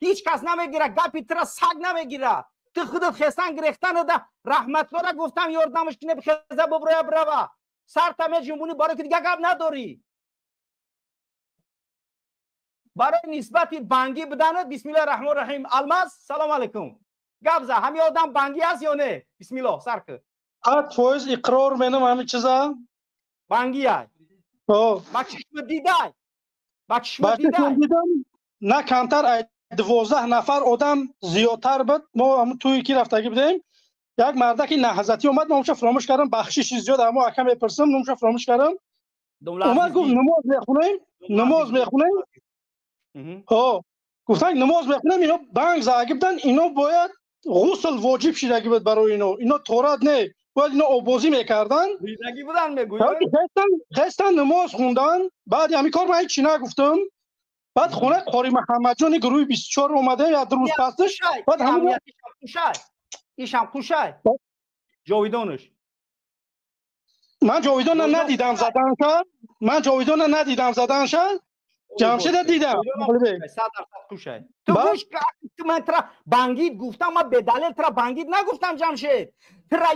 هیچ کس نمیگیره، گپی ترا سگ نمیگیره. تو خودت خستن گرفتن ده رحمت الله را گفتم یاردمش کنه بخزه ببره بروا سر تمه جنبونی برای که دیگه گپ نداری. برای نسبت بانگی بدن بسم الله الرحمن الرحیم. الماس سلام علیکم. گپ زد همین آدم بانگی است یا نه؟ بسم الله سر که فوز اقرار منم همین چیزا بانگی است. با چشم دیده با چشم دیده نه کمتر 12 نفر آدم زیادتر بود. ما هم توی کی رفتگی بودیم، یک مردکی نهضتی اومد، من فراموش کردم بخشش زیاد اما اکم بپرسم نمیشه فراموش کردم. اومد گفت نماز میخونیم ها گفتن نماز میخونیم اینا بانگ زاگی بودن، اینا باید غسل واجب شدگی بود برای اینا تورات نه باید اینا آبازی میکردن ریدگی بودن میگوید خواستن نماز خوندن. بعد همین کار من هیچی نگفتم. بعد خونه قاری محمد جان گروه 24 اومده یا روز پسش بعد همین ایشم خوشای جاویدانش من جاویدان ندیدم زدنش، من جاویدان ندیدم زدنش، جمشید دیدم. 100% خوشای تو گوش که من ترا بانگید گفتم، من به دلیل ترا بانگید نگفتم جمشید. ترا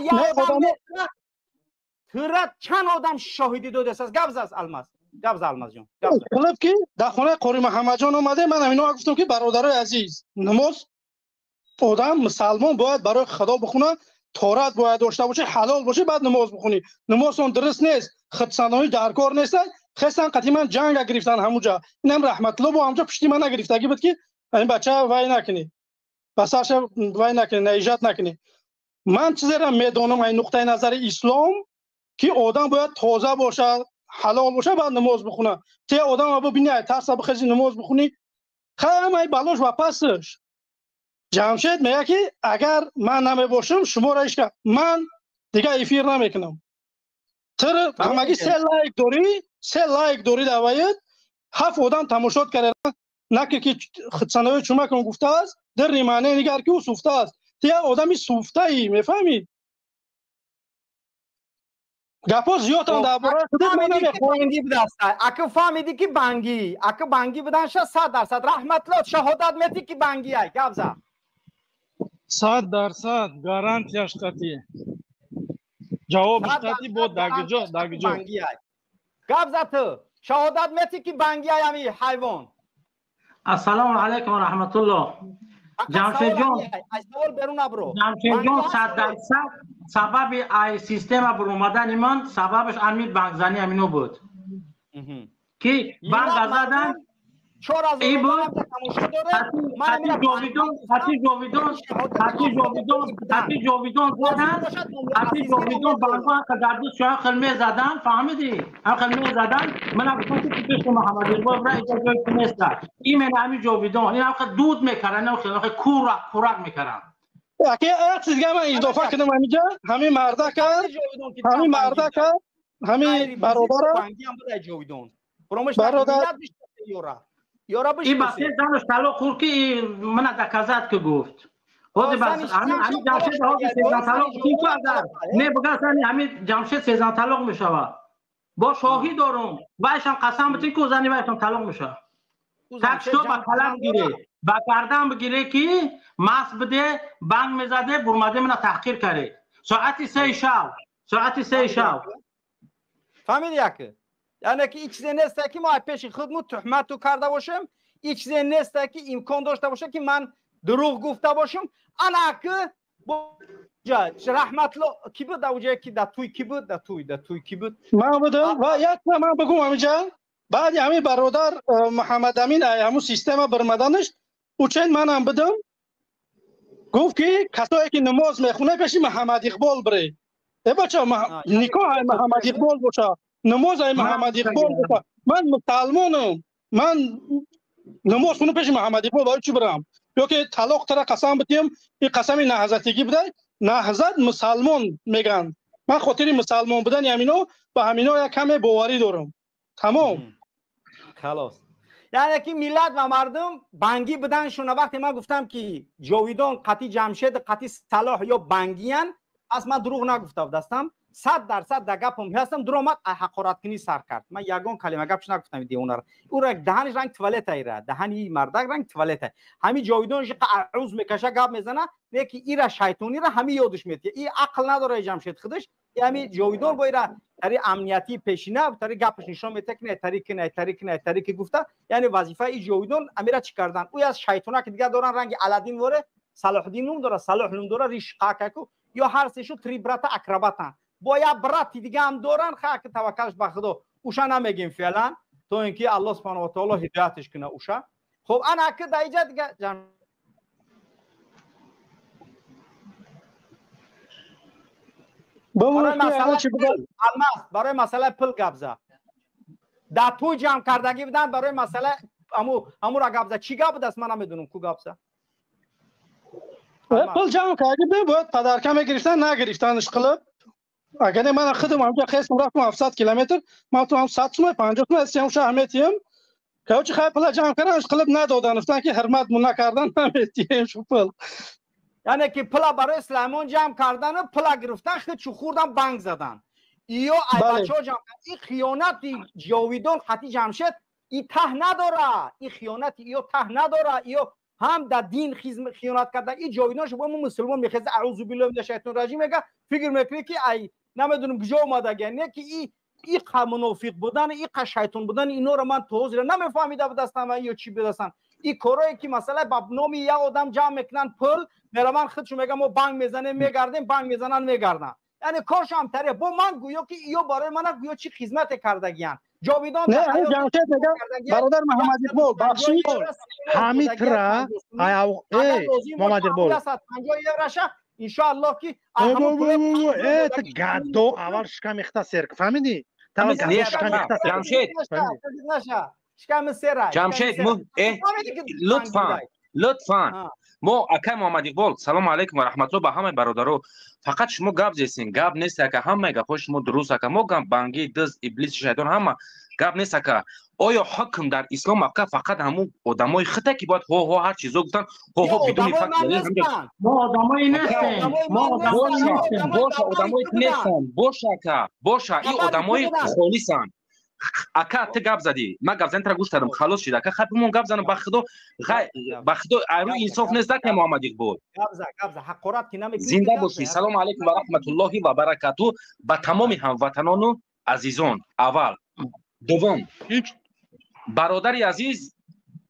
چند آدم شاهدی دو دست است. گبز است الماس گبز الماس جان خلاف که در خونه قاری محمد جان اومده من اینا گفتم که برادرای عزیز نماز آدم مسلمان باید برای خدا بخونه، تورات باید داشته باشه، حلال باشه بعد نماز بخونی. نماز اون درست نیست، خودسنایی در کار نیست. خواستن قدیما جنگ گرفتن همونجا، اینم رحمت الله با همونجا پشتی من نگرفتگی بود که این بچه وای نکنی بساش وای نکنی نجات نکنی. من چیزی را میدونم این نقطه نظر اسلام که آدم باید تازه باشه، حلال باشه بعد نماز بخونه. ته آدم ببینی ترس بخزی نماز بخونی خیلی بلوش و پسش. جمشید میگه که اگر من نمی باشم شما را که من دیگه افیر نمیکنم. تر همگی 3 لایک داری دوایت 7 آدم تماشا کردن نکه که خدسنوی چما کن گفته است در ریمانه نگر که او سوفته است. ته آدمی سوفته ای میفهمی گپا زیاد هم درباره خودت من بانگی بوده است. اگه فهمیدی که بانگی بودن 100% رحمت الله شهادت میدی که بانگی ای گپ زد 100% گارانتیاش قطعی جوابش قطعی بود دگجا گپ زد تو شهادت میدی که بانگی ای همی حیوان. السلام علیکم و رحمت الله. جمشید جان 100% سبب ای سیستم بر اومدن من سببش امید بانکزنی همینو بود که بانک زدن ای بود حتی جاویدان بانک که در دوست شاید خلمه زدن فهمیدی؟ هم خلمه زدن من هم بکنم که پیش محمد اقبال برای اجازه کنست این من همین جاویدان این هم که دود میکرن هم خیلی کورک میکرن. اگه چیز دیگه من اضافه کنم همینجا همین مردک همین برادر این بسیار زنش طلاق خورد که من دکازت که گفت خود بس همین جمشید ها که 13 طلاق کی کرد نه بگه همین جمشید 13 طلاق میشوه با شاهی دارم وایشم قسم بتین که زنی وایشم طلاق میشه تکش تو با طلاق گیره با کردن بگیره که ماس بده بانک میزده برمده من تحقیر کرده ساعتی 3 شب فهمیدی که یعنی که ایک چیزی نیست که ما پیش خودمون تهمت تو کرده باشم، ایک چیزی نیست که امکان داشته باشه که من دروغ گفته باشم. انا که رحمت الله کی بود اوجه کی در توی کی بود در توی کی بود من بودم و یک من بگم همینجا بعد همین برادر محمد امین همون سیستم برمدنش او چند منم بدم گفت که کسایی که نماز میخونه پیش محمد اقبال بره. ای بچه نکاح محمد اقبال باشه نماز محمد اقبال باشه. من مسلمانم من نماز خونه پیش محمد اقبال برای چی برم؟ یا که طلاق ترا قسم بتیم این قسم نهضتگی بده. نهضت مسلمان میگن من خاطر مسلمان بودن همینو با همینا یک کم باوری دارم. تمام خلاص یعنی که ملت و مردم بانگی بدن شونه. وقتی من گفتم که جاویدان قطعی جمشید قطعی صلاح یا بانگیان از من دروغ نگفته بودم. 100% در گپم هستم درآمد حقارت کنی سر کرد. من یگان کلمه گپش نگفتم دیونا رو. او را دهنش رنگ توالت ایره، دهنی مردک رنگ توالت. همین جاویدانش عروض میکشه گپ میزنه، یکی ایرا شیطانی را همین یادش میاد. این عقل نداره جمشید خودش. همین جاویدان با ایرا طری امنیتی پیشینه، طری گپش نشون میده که نه طریق گفته. یعنی وظیفه این جاویدان امیرا چی کردن؟ او از شیطانا که دیگه دارن رنگ علادین وره، صلاح الدین نوم داره، صلاح نوم داره، ریش قاکو یا هر سهشو تریبرات اکراباتن. با یا براتی دیگه هم دارن خاک توکلش به خدا اوشا نمیگیم فعلا تو اینکه الله سبحانه و تعالی هدایتش کنه اوشا. خب انا که دایجا دیگه برای مسئله پل گبزه در تو جمع کردگی بدن برای مسئله امو را گبزه چی گب دست من نمیدونم کو گبزه پل جمع کردگی باید پدرکم گرفتن نگرفتنش قلب. اگر من خودم همجا خواستم رفتم 700 کیلومتر ما تو هم 100 تومن 50 تومن استیم شو اهمیتیم که چه خیلی پل جمع کردنش قلب ندادن گفتن که حرمت مون نکردن اهمیتیم شو پل. یعنی که پلا برای اسلامان جمع کردن و پلا گرفتن خود چو خوردن بانک زدن ایو ای بچه‌ها جمع این خیانت جاویدان خطی جمشید این ته نداره این خیانت ایو ته نداره ایو هم در دین خیانت کردن این جاویدان شما مسلمان میخواد اعوذ بالله من الشیطان الرجیم میگه فکر میکنه که ای نمیدونم کجا اومده نه که این منافق بودن این شیطان بودن اینا رو من توضیح نمیفهمیده دستم یا چی بدستم این کارایی که مثلا با نام یک آدم جمع میکنن پل میرمان خودشون میگم ما بانک میزنیم میگردیم بانک میزنن میگردن یعنی کارش هم تره با من گویا که ایو برای من گویا چی خدمت کردگیان جاویدان نه جمشید میگم برادر محمد اقبال بخشید حمید را محمد اقبال 50 یوروشه ان شاء الله که ات گادو اول شکم اختصار فهمیدی تا گادو شکم اختصار جمشید جمشید لطفا ما اکا محمد اقبال سلام علیکم و رحمت الله به همه برادرو فقط شما گپ زیسین گپ نیست که همه گپ شما درست که ما گپ بانگی دز ابلیس شیطان همه گپ نیست که آیا حکم در اسلام که فقط همون آدمای خطا که باید هو هر چیزو گفتن هو بدون فکر ما آدمای نیستیم ما آدمای نیستن باشه این آدمای خالصن اکا ته گپ زدی ما گپ زدن تر گوش کردم خلاص شد اکا خپمون گپ زدن بخدا ارو انصاف نیست که محمد اقبال گپ حقارت که نمیگی زنده باشی سلام علیکم و رحمت الله و برکاته با تمام هموطنان و عزیزان اول دوم برادری عزیز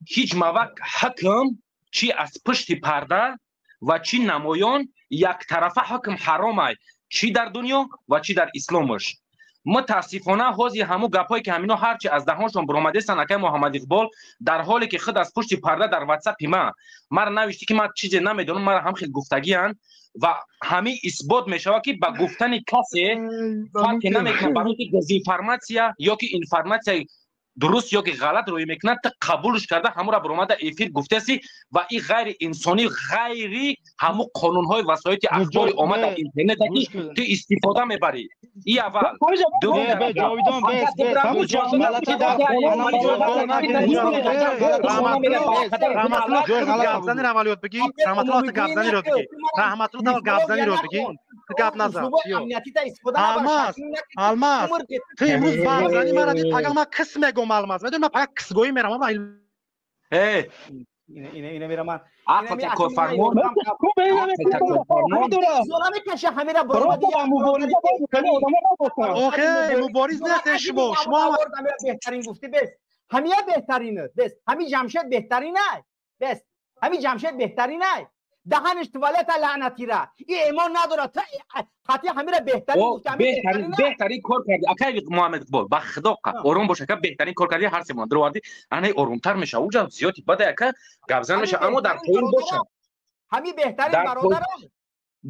هیچ موقع حکم چی از پشت پرده و چی نمایان یک طرفه حکم حرامه چی در دنیا و چی در اسلامش متاسفانه حاضی همو گپایی که همینا هرچی از دهانشون برآمده سن اکای محمد اقبال در حالی که خود از پشت پرده در واتساپ ما نوشتی که ما چیزی نمیدونم ما هم خیلی گفتگیان و همه اثبات میشوه که با گفتن کسی فرقی نمیکنه برای که دزینفورماسیا یا که اینفورماسیا درست یا که غلط روی میکنه تا قبولش کرده همو را برآمده افیر گفته سی و این غیر انسانی غیری همو قانون های وسایت اخبار آمد در اینترنت که استفاده میبری این اول دوم جاویدان بس رحمت الله گپزنی رو عملیات بگی رحمت الله گپزنی رو بگی رحمت الله گپزنی رو بگی گپ نزن الماس تو امروز برزنی مرا دید اگر من کس میگم الماس میدونم من فقط کس گویی میرم اما اینه میرم من عقل تکو فرمان زورا میکشه همه را برو اوکی مبارز نیست شما بهترین گفتی بس همه بهترینه بس همین جمشید بهترینه بس همین جمشید بهترینه دهنش توالت لعنتی را این ایمان نداره تا خاطی همه را بهترین گفت بهترین کار کردی اکای محمد اقبال با خدا آروم باشه که بهترین کار کردی هر سیمان درواردی انا آرومتر میشه اوجا زیادی بده اکا گبزن میشه اما در پایین باشن همین بهترین برادر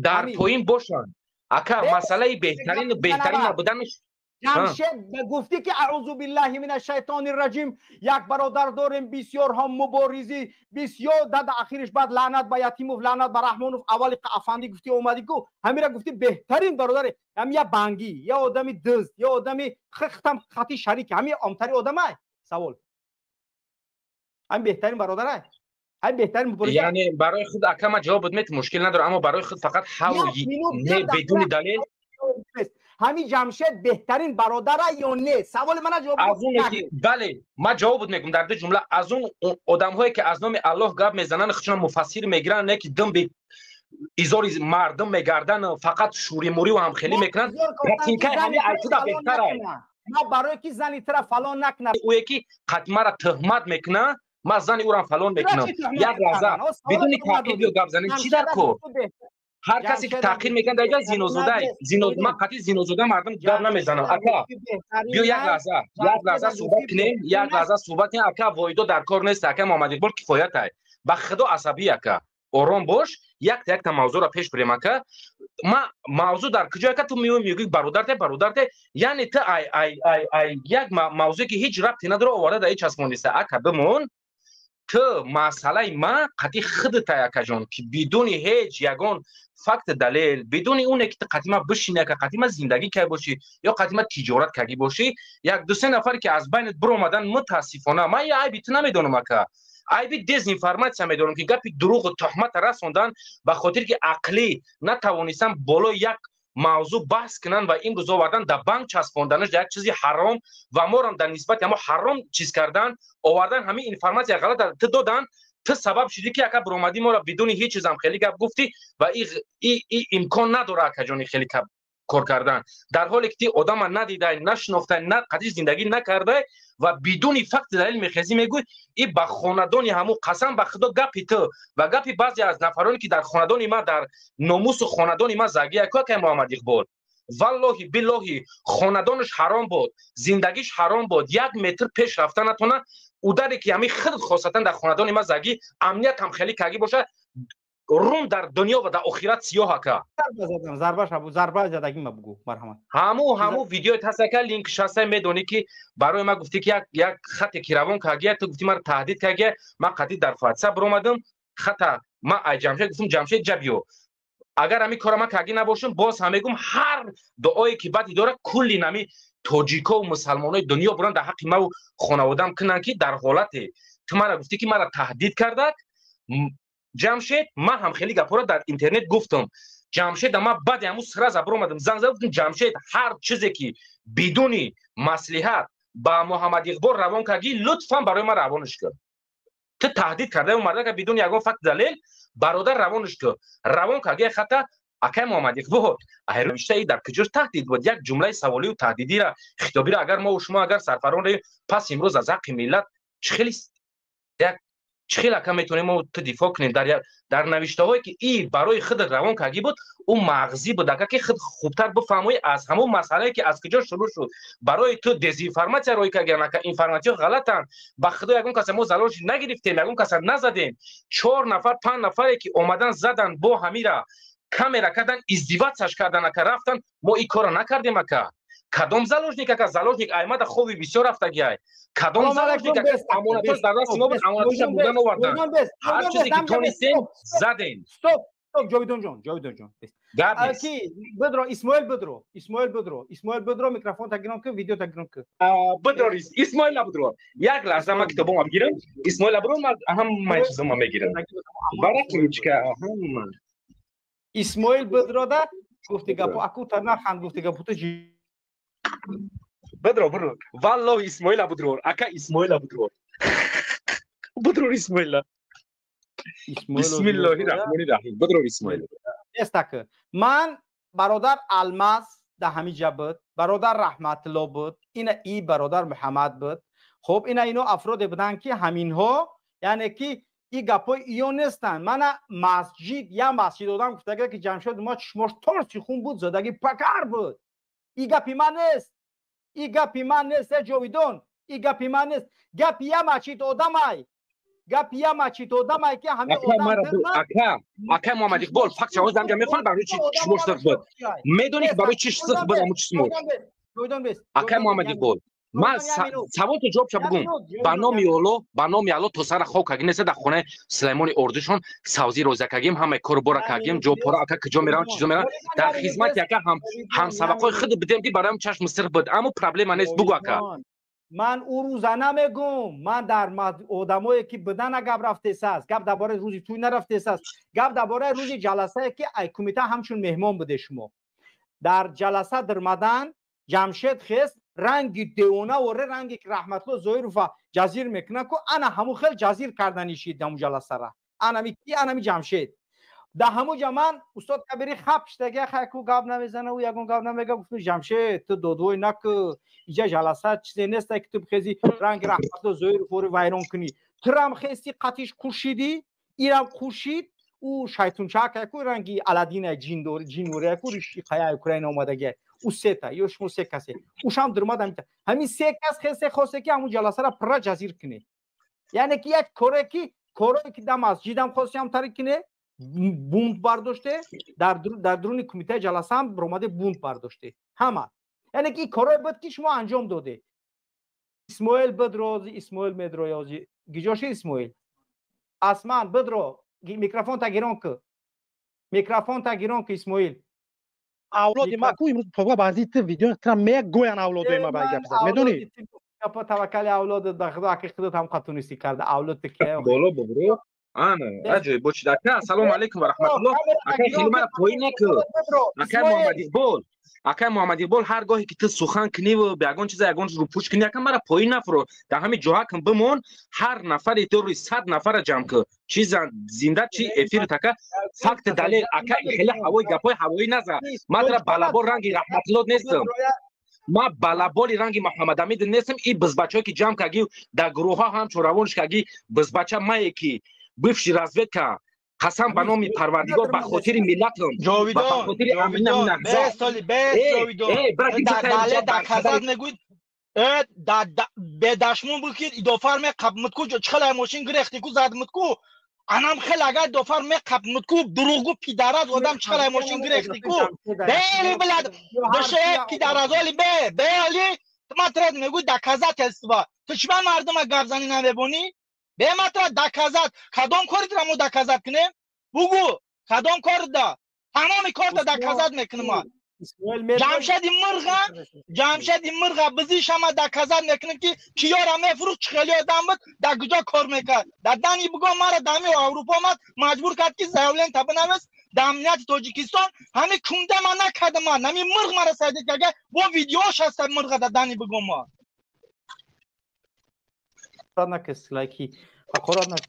در پایین باشن اکا مسئله بهترین نبودنش جمشید گفتی که اعوذ بالله من الشیطان الرجیم یک برادر داریم بسیار هم مبارزی بسیار در اخیرش بعد لعنت به یتیم و لعنت به رحمان اولی افندی گفتی اومدی کو همین را گفتی بهترین برادر هم یا بانگی یا آدمی دزد یا آدمی ختم خطی شریک همین عامتری آدمه سوال هم بهترین برادره هم بهترین مبارزه یعنی برای خود اکا ما جواب بدمت مشکل نداره اما برای خود فقط حاول بدون دلیل همین جمشید بهترین برادر یا نه؟ سوال من جواب از اون که بله ما جواب میگم در دو جمله. از اون آدم هایی که از نام الله گپ میزنن خودشون مفسر میگیرن، نه که دم به ایزار مردم میگردن فقط شوری موری و هم خیلی میکنن. رتینکه همین ایتودا بهتره. ما برای کی زنی طرف فلان نکنه، او یکی قدمه را تهمت میکنه، ما زنی او را فلان میکنم. یک لحظه بدون تحقیق و گپ زدن چی در کو؟ هر کسی که تحقیر میکنه در اینجا زینوزوده من قطعی زینوزوده مردم گپ نمیزنم. اکا بیا یک لحظه صحبت کنیم، یک لحظه صحبت کنیم. اکا وایدو در کار نیست، اکا محمد اقبال کفایت های با خدا عصبی. اکا آرام باش، یک تا موضوع را پیش بریم. اکا ما موضوع در کجا که تو میگی برادرت یعنی تو یک موضوع که هیچ ربطی نداره آورده در هیچ چسبون نیست. اکا بمون تو مسئله ما قطعی خودت اکا جان که بدون هیچ یگان فکت دلیل، بدون اونه که قدیما بشینه که قدیما زندگی که باشی یا قدیما تجارت کردی باشی، یک دو سه نفر که از بینت برو اومدن متاسفانه من یه عیبی نمیدونم که عیبی دزینفورماسیون میدونم که گپی دروغ و تهمت رسوندن به خاطر که عقلی نتوانستن بالا یک موضوع بحث کنن و این روز آوردن در بانک چسبوندنش در یک چیزی حرام و ما هم در نسبت اما حرام چیز کردن آوردن همین اینفورماسیون غلط دادن. تو سبب شدی که اگه برآمدی ما را بدون هیچ چیز هم خیلی گپ گفتی و این امکان نداره که جانی خیلی کار کردن، در حالی که آدم ندیده نشناخته نه قدی زندگی نکرده و بدون فکت دلیل میخزی میگوی این با خاندانی همو قسم به خدا گپی تو و گپی بعضی از نفرانی که در خاندان ما در ناموس و خاندان ما زگی که محمد اقبال والله بالله خاندانش حرام بود، زندگیش حرام بود، یک متر پیش رفتن نتونه او داره که همین خود خاصتا در خاندان ما زگی امنیت هم خیلی کگی باشه روم در دنیا و در آخرت سیاه که ضربه زدگی ما بگو مرحمت همو ویدیو هست که لینک شاسته میدونی که برای ما گفتی که یک خط کیروان کاگی تو گفتی من تهدید کاگی من قطعی در واتساپ اومدم خط ما ای جمشید گفتم جمشید جبیو اگر همین کار ما کاگی نباشم باز هم میگم هر دعایی که بعد داره کلی نمی توجیکا و مسلمانای دنیا برن در حق ما و خانواده‌ام کنن که در حالت تو من گفتی که مرا تهدید کرده جمشید. من هم خیلی گپا در اینترنت گفتم جمشید ما بعد همون سر از ابرو اومدم زنگ زدم جمشید هر چیزی که بدون مصلحت با محمد اقبال روان کردی لطفا برای ما روانش کن. تو تهدید کرده اومده که بدون یگان فکت دلیل برادر روانش کن روان کردی خطا اکای محمد اقبال ایرشته در کجاش تهدید بود یک جمله سوالی و تهدیدی را خطابی را اگر ما و شما اگر سرفران ریم پس امروز از حق ملت چخیل که میتونیم ما تو دفاع کنیم در نوشته هایی که این برای خود روان کردی بود اون مغزی بود که خود خوبتر بفهمی از همون مسئله که از کجا شروع شد برای تو دزینفورماسیون روی که اینفورماسیون غلطن به خدا یگون کس ما زلاش نگرفتیم یگون کس نزدیم 4 نفر 5 نفری که اومدن زدن با همیرا کامera کردن ازدواجش کردن که رفتن ما این کارو نکردیم که کدام زالوجنیک که زالوجنیک ایمد خوبی بسیار رفته گیای کدام زالوجنیک که امانتش در دست ما بود امانتش بودن آوردن هر چیزی که تونستیم زدین استاپ جاویدان جان کی بدرو اسماعیل بدرو میکروفون تگیرم که ویدیو تگیرم که بدرو اسماعیل بدرو یک لحظه ما کتابم بگیرم اسماعیل بدرو ما هم چیزام میگیرم برای کروچکا هم اسماعیل بدرو دا گفتی گپو اكو ترنا خان گفتی گپو تو بدرو والله اسماعیل بدرو اکا اسماعیل بدرو اسماعیل بسم الله الرحمن الرحیم بدرو اسماعیل استک من برادر الماس ده همینجا بود برادر رحمت الله بود این برادر محمد بود خب اینو افراد بودن که همین ها یعنی که این گپای ایون نیستن من مسجد یا مسجد دادم گفته که جمشید ما چشماش ترسی خون بود زدگی پکر بود این گپی من نیست جاویدان این گپی من نیست گپی یا مچید آدمای که همه اکا محمد اقبال فقط چاوز دم جمع خال برای چی چشماش سرخ بود میدونی که برای چی سرخ بود امو چشماش اکا محمد اقبال من سوال تو جواب بگم برنامه الله تو سر خاک اگه نیست در خونه سلیمان اردوشون سازی روزه کردیم همه کار برا کردیم جو پورا اکا کجا میرن چیزا میرن در خدمت یکا هم سبقای خود بدیم که برایم چشم سرخ بود اما پرابلم نیست بگو اکا من او روزه نمیگم من در آدمایی که بدن گپ رفته است گپ درباره روزی توی نرفته است گپ درباره روزی جلسه که ای کمیته همچون مهمان بوده شما در جلسه درمدن جمشید خست رنگ دیونه و رنگی که رحمت الله ظاهر و جزیر میکنه که انا همو خیلی جزیر کردنیشید در جلسه را انا می جمشید در همو جمان استاد کبیری خبش دیگه خیکو گاب نمیزنه و یگون گاب نمیگه گفتم جمشید تو دودوی نکو اینجا جلسه چیزی نیست که تو بخیزی رنگ رحمت الله ظاهر فوری ویران کنی ترام خستی قطیش کشیدی ایرم کشید او شیطون چاک کو رنگی الادین جین دور جین وره کو ریشی خیای اوکراین اومدگه او سه تا یوش مو سه کسی اوشام درمادم همین سه کس خسته خواسته که همون جلسه را پر جزیر کنه یعنی که یک کره که در مسجدم خواستم تاریک کنه بوند برداشته در درون کمیته جلسه هم برآمده بوند برداشته همه یعنی که کارای بد که شما انجام داده اسماعیل بدروزی اسماعیل مدرویازی گیجاش اسماعیل اسمان بدرو میکروفون تا گیرون که اسماعیل اولاد ما کو امروز پاگا بازی ت ویدیو ترا میگ گوین اولاد ما باید گپ میدونی پا توکل اولاد به خدا که خودت هم قطونیستی کرده اولاد که بالا برو انا اجي بوش داكا السلام عليكم ورحمه الله اكا خدمه پوینک اكا محمد اقبال اكا محمد اقبال هر گاهی که تو سخن کنی و بیاگون چیزا یگون رو پوش کنی اكا مرا پوین نفرو در همین جاها کم بمون هر نفر تو روی 100 نفر جمع که چیز زنده چی افیر تکا فقط دلیل اكا خیلی هوای گپای هوایی نزا ما در بالابور رنگی رحمت الله نیستم ما بالابولی رنگی محمد امید نیستم ای بزبچه‌ای که جمع کردی در گروه ها هم چوراونش کردی بزبچه ما یکی بفش разведка قسم به نام پروردگار به خاطر ملتم جاویدان به سالی به جاویدان در خزد نگوید به دشمون بکید دافر می قبمت کو چخلای ماشین گرفتی کو زدمت کو انم خیلی اگر دافر می قبمت کو دروغو پیدرز آدم چخلای ماشین گرفتی کو بیلی بلد دشه پیدرزالی به علی مطرد میگوید در خزد استوا تو چما مردم گرزنی نمیبونی به مطرح دکازات کدام کاری درمو دکازات کنه بگو کدام کار دا تمام کار دا دکازات میکنه ما جمشید مرغا بزی شما دکازات میکنه که کیارا میفروخت خیلی آدم بود در کجا کار میکرد در دانی بگو ما دمی اروپا مجبور کرد که زاولین تبنمس در امنیت تاجیکستان همه کنده ما نکرده ما نمی مرغ ما رسیده که با ویدیوش هست مرغا در دانی بگو ما نکست لایکی قرار نکست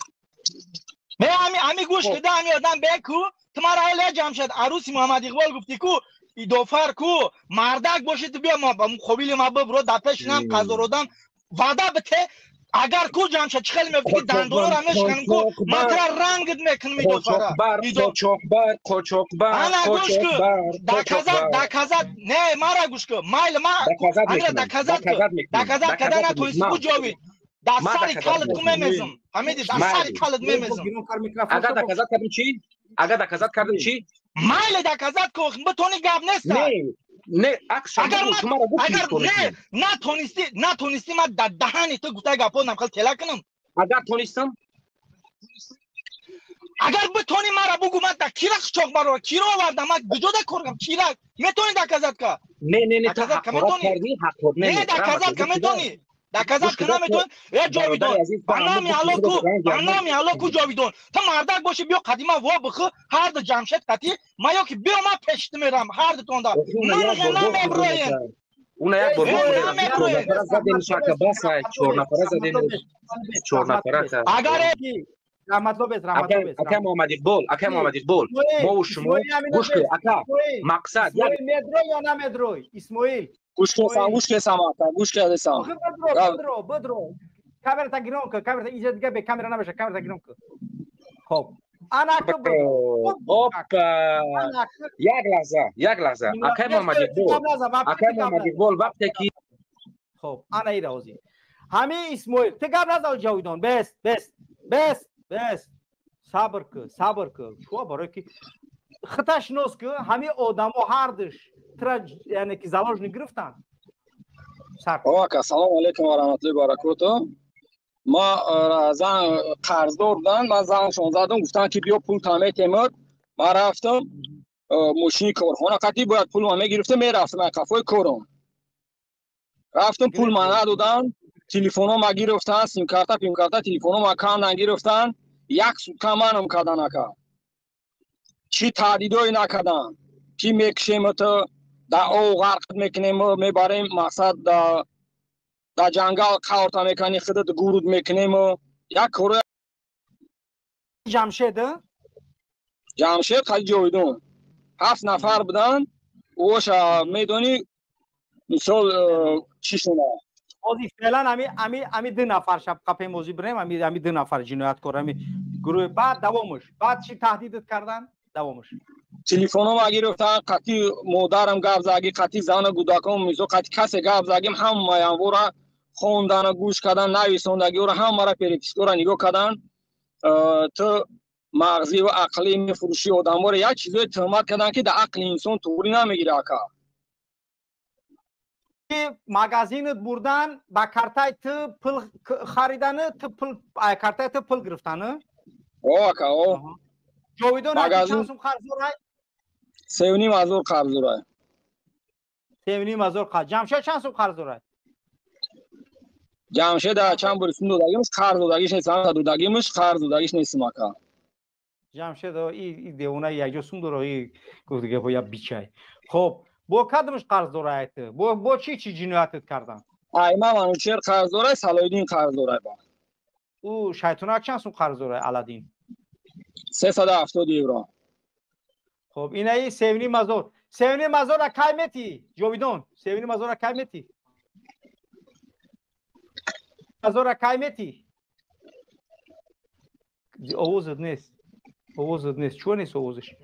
به همی گوش کده همی آدم بکو تمہارا حاله جمشید عروسی محمد اقبال گفتی کو ای دوفر کو مردک باشی تو بیا ما خوبیل ما برو دپش نم قضا رودم وعده بته اگر کو جمشید چخل میفتی دندور همش کنم کو مطرح رنگت میکنم ای دوفره قوچوکبر انا گوش کو دکازت نه مارا گوش کو مایل ما اگر دکازت کده نتونستی کو جاوید در سری کالت میمیزم همیدی در سری کالت میمیزم اگر دکازت کردم چی؟ اگر دکازت کردم چی؟ مایل دکازت کو بتونی گپ نیست نه اگر شما را گفت نتونستی ما در دهانی تو گوته گپا نمخل تلا کنم اگر تونستم اگر بتونی مرا بگو من در کیرک چوک برو کیرو آوردم من بجوده کرگم کیرک میتونی دکازت که نه تو حقارت کردی نه دکازت که میتونی دکازت که نمیتون یا جاویدون بنامی حالا کو جاویدون تا مردک باشی بیا قدیمه وا بخو هر دو جمشید قطی ما یا که بیا ما پشت میرم هر دو تونده اون یک برو زدیم شاکه باسه چور نفره زدیم اگر رحمت الله بس اکا محمد اقبال ما و شما گوش که اکا مقصد مدروی یا نه مدروی اسماعیل گوش که سماعتا گوش که سماعتا بدرو کامera تا گیرون که کامera اینجا دیگه به کامera نباشه کامera تا گیرون که خب انا یک لحظه اکا محمد اقبال وقتی که خب انا ای راوزی همه اسماعیل تو گپ نزن جاویدان بس صبر که شو برای که خطاش نوست که همه آدم ها هردش یعنی که زواج نگرفتن آقا سلام علیکم و رحمت الله و برکاته ما زن قرضدار بودن من زنشون زدم گفتن که بیا پول تامه تیمور ما رفتم ماشین کارخانه قطعی باید پول ما میگرفته میرفتم من کفای کارم رفتم پول ما ندادن تلفن ها ما گرفتن سیم کارت تلفن ها ما کم نگرفتن یک سوکا منم کردن اکا چی تهدیدایی نکردن چی میکشیم تو در او غرق میکنیم میبریم مقصد در جنگل قورت میکنی خودت گورود میکنیم یک کار جمشید خیلی جویدون 7 نفر بودن اوش میدونی مثال چی شونه موزی فعلا امی 2 نفر شب قپه موزی بریم امی 2 نفر جنایت کار امی گروه بعد دوامش بعد چی تهدیدت کردن دوامش تلفنم اگه رفتن قطعی مادرم گپ زدی قطعی زن گوداکم میزو قطعی کسی گپ زدیم هم میانورا خوندن گوش کردن نویسندگی رو هم مرا پریکسکو را نگاه کردن تو مغزی و عقلی میفروشی آدم رو یک چیزی تهمت کردن که در عقل انسان طوری نمیگیره اکا مغازینت بردن با کارتای تو پول خریدن تو پول کارتای تو پول گرفتن او اکا او جویدون چند سوم قرض داره 3.5 هزار قرض داره 3.5 هزار قرض جمشید چند سوم قرض داره جمشید چند برسون دادگیمش قرض دادگیش نیستم دادگیمش قرض دادگیش نیستم اکا جمشید این دیونه یک جسم داره گفت که باید بیچای خب با کدومش قرض داره با چی جنایتت کردن ایما منوچهر قرض داره صلاحالدین قرض داره او شیطانک چند سوم قرض داره علادین 370 یورو خب اینایی 3.5 هزار 3.5 هزار کی میتی جویدون 3.5 هزار کی میتی هزار کی میتی اوزد نیست چون نیست اوزش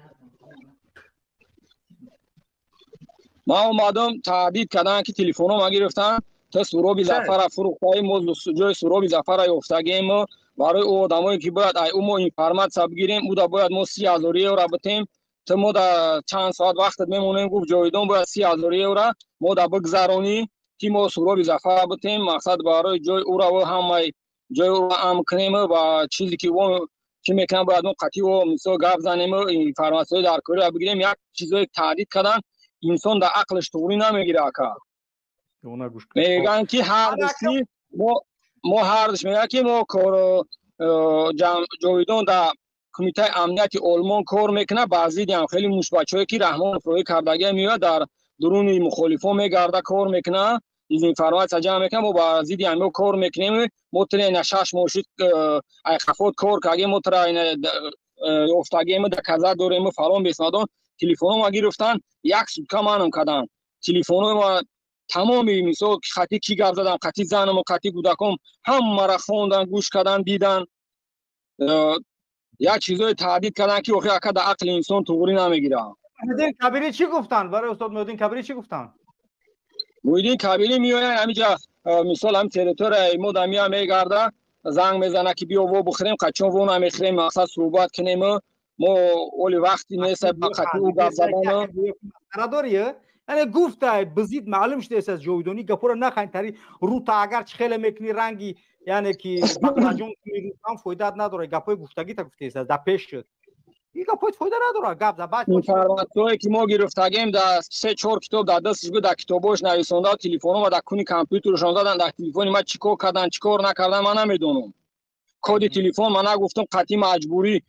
ما اومدم تهدید کردن که تلفنم ما گرفتن تا سروبی زفر فروختای موضوع جای سروبی زفر افتادیم برای او آدمایی که باید او اینفرمات ساب گیریم او دا باید ما 30,000 یورو بتیم تا ما دا چند ساعت وقت میمونیم گفت جویدون باید 30,000 یورو ما دا بگذرونی که ما سروبی زفر بتیم مقصد برای جای او را هم جای او را هم کنیم و چیزی که او که میکنم باید ما قطعی و مثلا گپ زنیم اینفرماسیون در کاری بگیریم یک چیزای تهدید کردن انسان در عقلش طوری نمیگیره اکا میگن که هر دستی ما هر دست میگن که ما کار جویدون در کمیته امنیتی آلمان کار میکنه بعضی دیگه خیلی موش بچه‌ای که رحمان فروی کردگی میاد در درون مخالفا میگرده کار میکنه این اینفرماسیون جمع میکنه ما بعضی دیگه ما کار میکنیم ما تر نشش ماشید ای خفوت کار کردیم ما تر این افتادیم در کذا دوریم فلان بسنادون تلفنم ما گرفتن یک سوتکا منم کردن تلفنم ما تمامی مثلا خطی کی گپ زدم خطی زنم و خطی گودکم هم مرا خوندن گوش کردن دیدن یا چیزای تهدید کردن که واقعا در عقل انسان طوری نمیگیره محمدین کبیری چی گفتن برای استاد محمدین کبیری چی گفتن محمدین کبیری میاد همینجا مثلا هم تریتور ایمود میگرده زنگ میزنه که بیا و بخوریم قچون و نمیخوریم مقصد صحبت کنیم ما اولی وقتی نیست بقتی او گپ زدن داریه یعنی گفته بزید معلوم شده از جویدونی گپور نخواین تری رو تا اگر چخیل میکنی رنگی یعنی که بقلاجون هم فایده نداره گپای گفتگی تا گفته است در پیش شد این گپای فایده نداره گپ زد بعد اینفرماسیونی که ما گرفتگیم در 3-4 کتاب در دستش بود در کتاباش نویسنده تلفنم در کونی کامپیوترشون زدن در تلفن ما چیکار کردن چیکار نکردن من نمیدونم کد تلفن من نگفتم قطعی مجبوری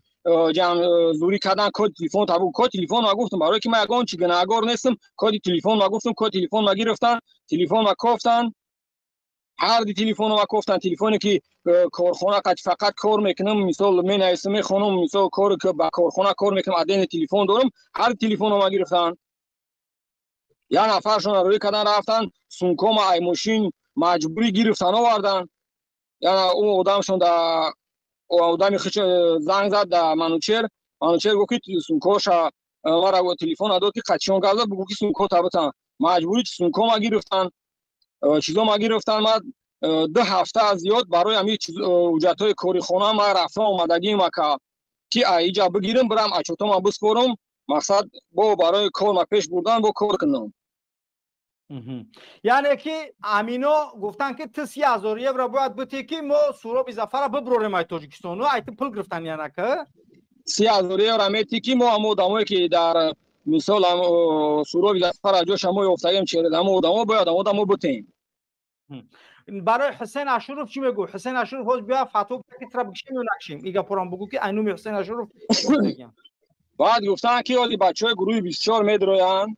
زوری کردن کد تلفن تابو کد تلفن ما گفتم برای که من اگه چی گناهگار نیستم کد تلفن ما گفتم کد تلفن ما گرفتن تلفن ما گفتن هر دی تلفن ما گفتن تلفنی که کارخانه فقط کار میکنم مثلا من اسم خانم مثلا کار که با کارخانه کار میکنم ادین تلفن دارم هر تلفن ما گرفتن یا نفرشون روی کردن رفتن سونکوم ای ماشین مجبوری گرفتن آوردن یا اون آدمشون در آدمی خیلی زنگ زد در منوچهر گفت که سونکوش مرا با تلفن داد که قچیون گازد بگو که سونکو تابتن مجبوری سونکو ما گرفتن چیزا ما گرفتن ما 2 هفته از زیاد برای همین اوجتای کاری خونه ما رفتم اومدگی ما که اینجا بگیرم برم اچوتو ما بسپرم مقصد با برای کار ما پیش بردن با کار کنم یعنی که امینو گفتن که تو 30,000 یورو باید بتی که ما سروبی زفر ببروریم ای تاجیکستان و ایت پول گرفتن یعنی که 30,000 یورو میتی که ما هم آدمایی که در مثال سروبی زفر جا شما افتادیم چهره هم آدما باید آدمو بتیم برای حسین اشرف چی میگو حسین اشرف خود بیا فتوا که تر بکشیم و نکشیم ایگا پرام بگو که اینو حسین اشرف بعد گفتن که از بچهای گروه 24 میدرویان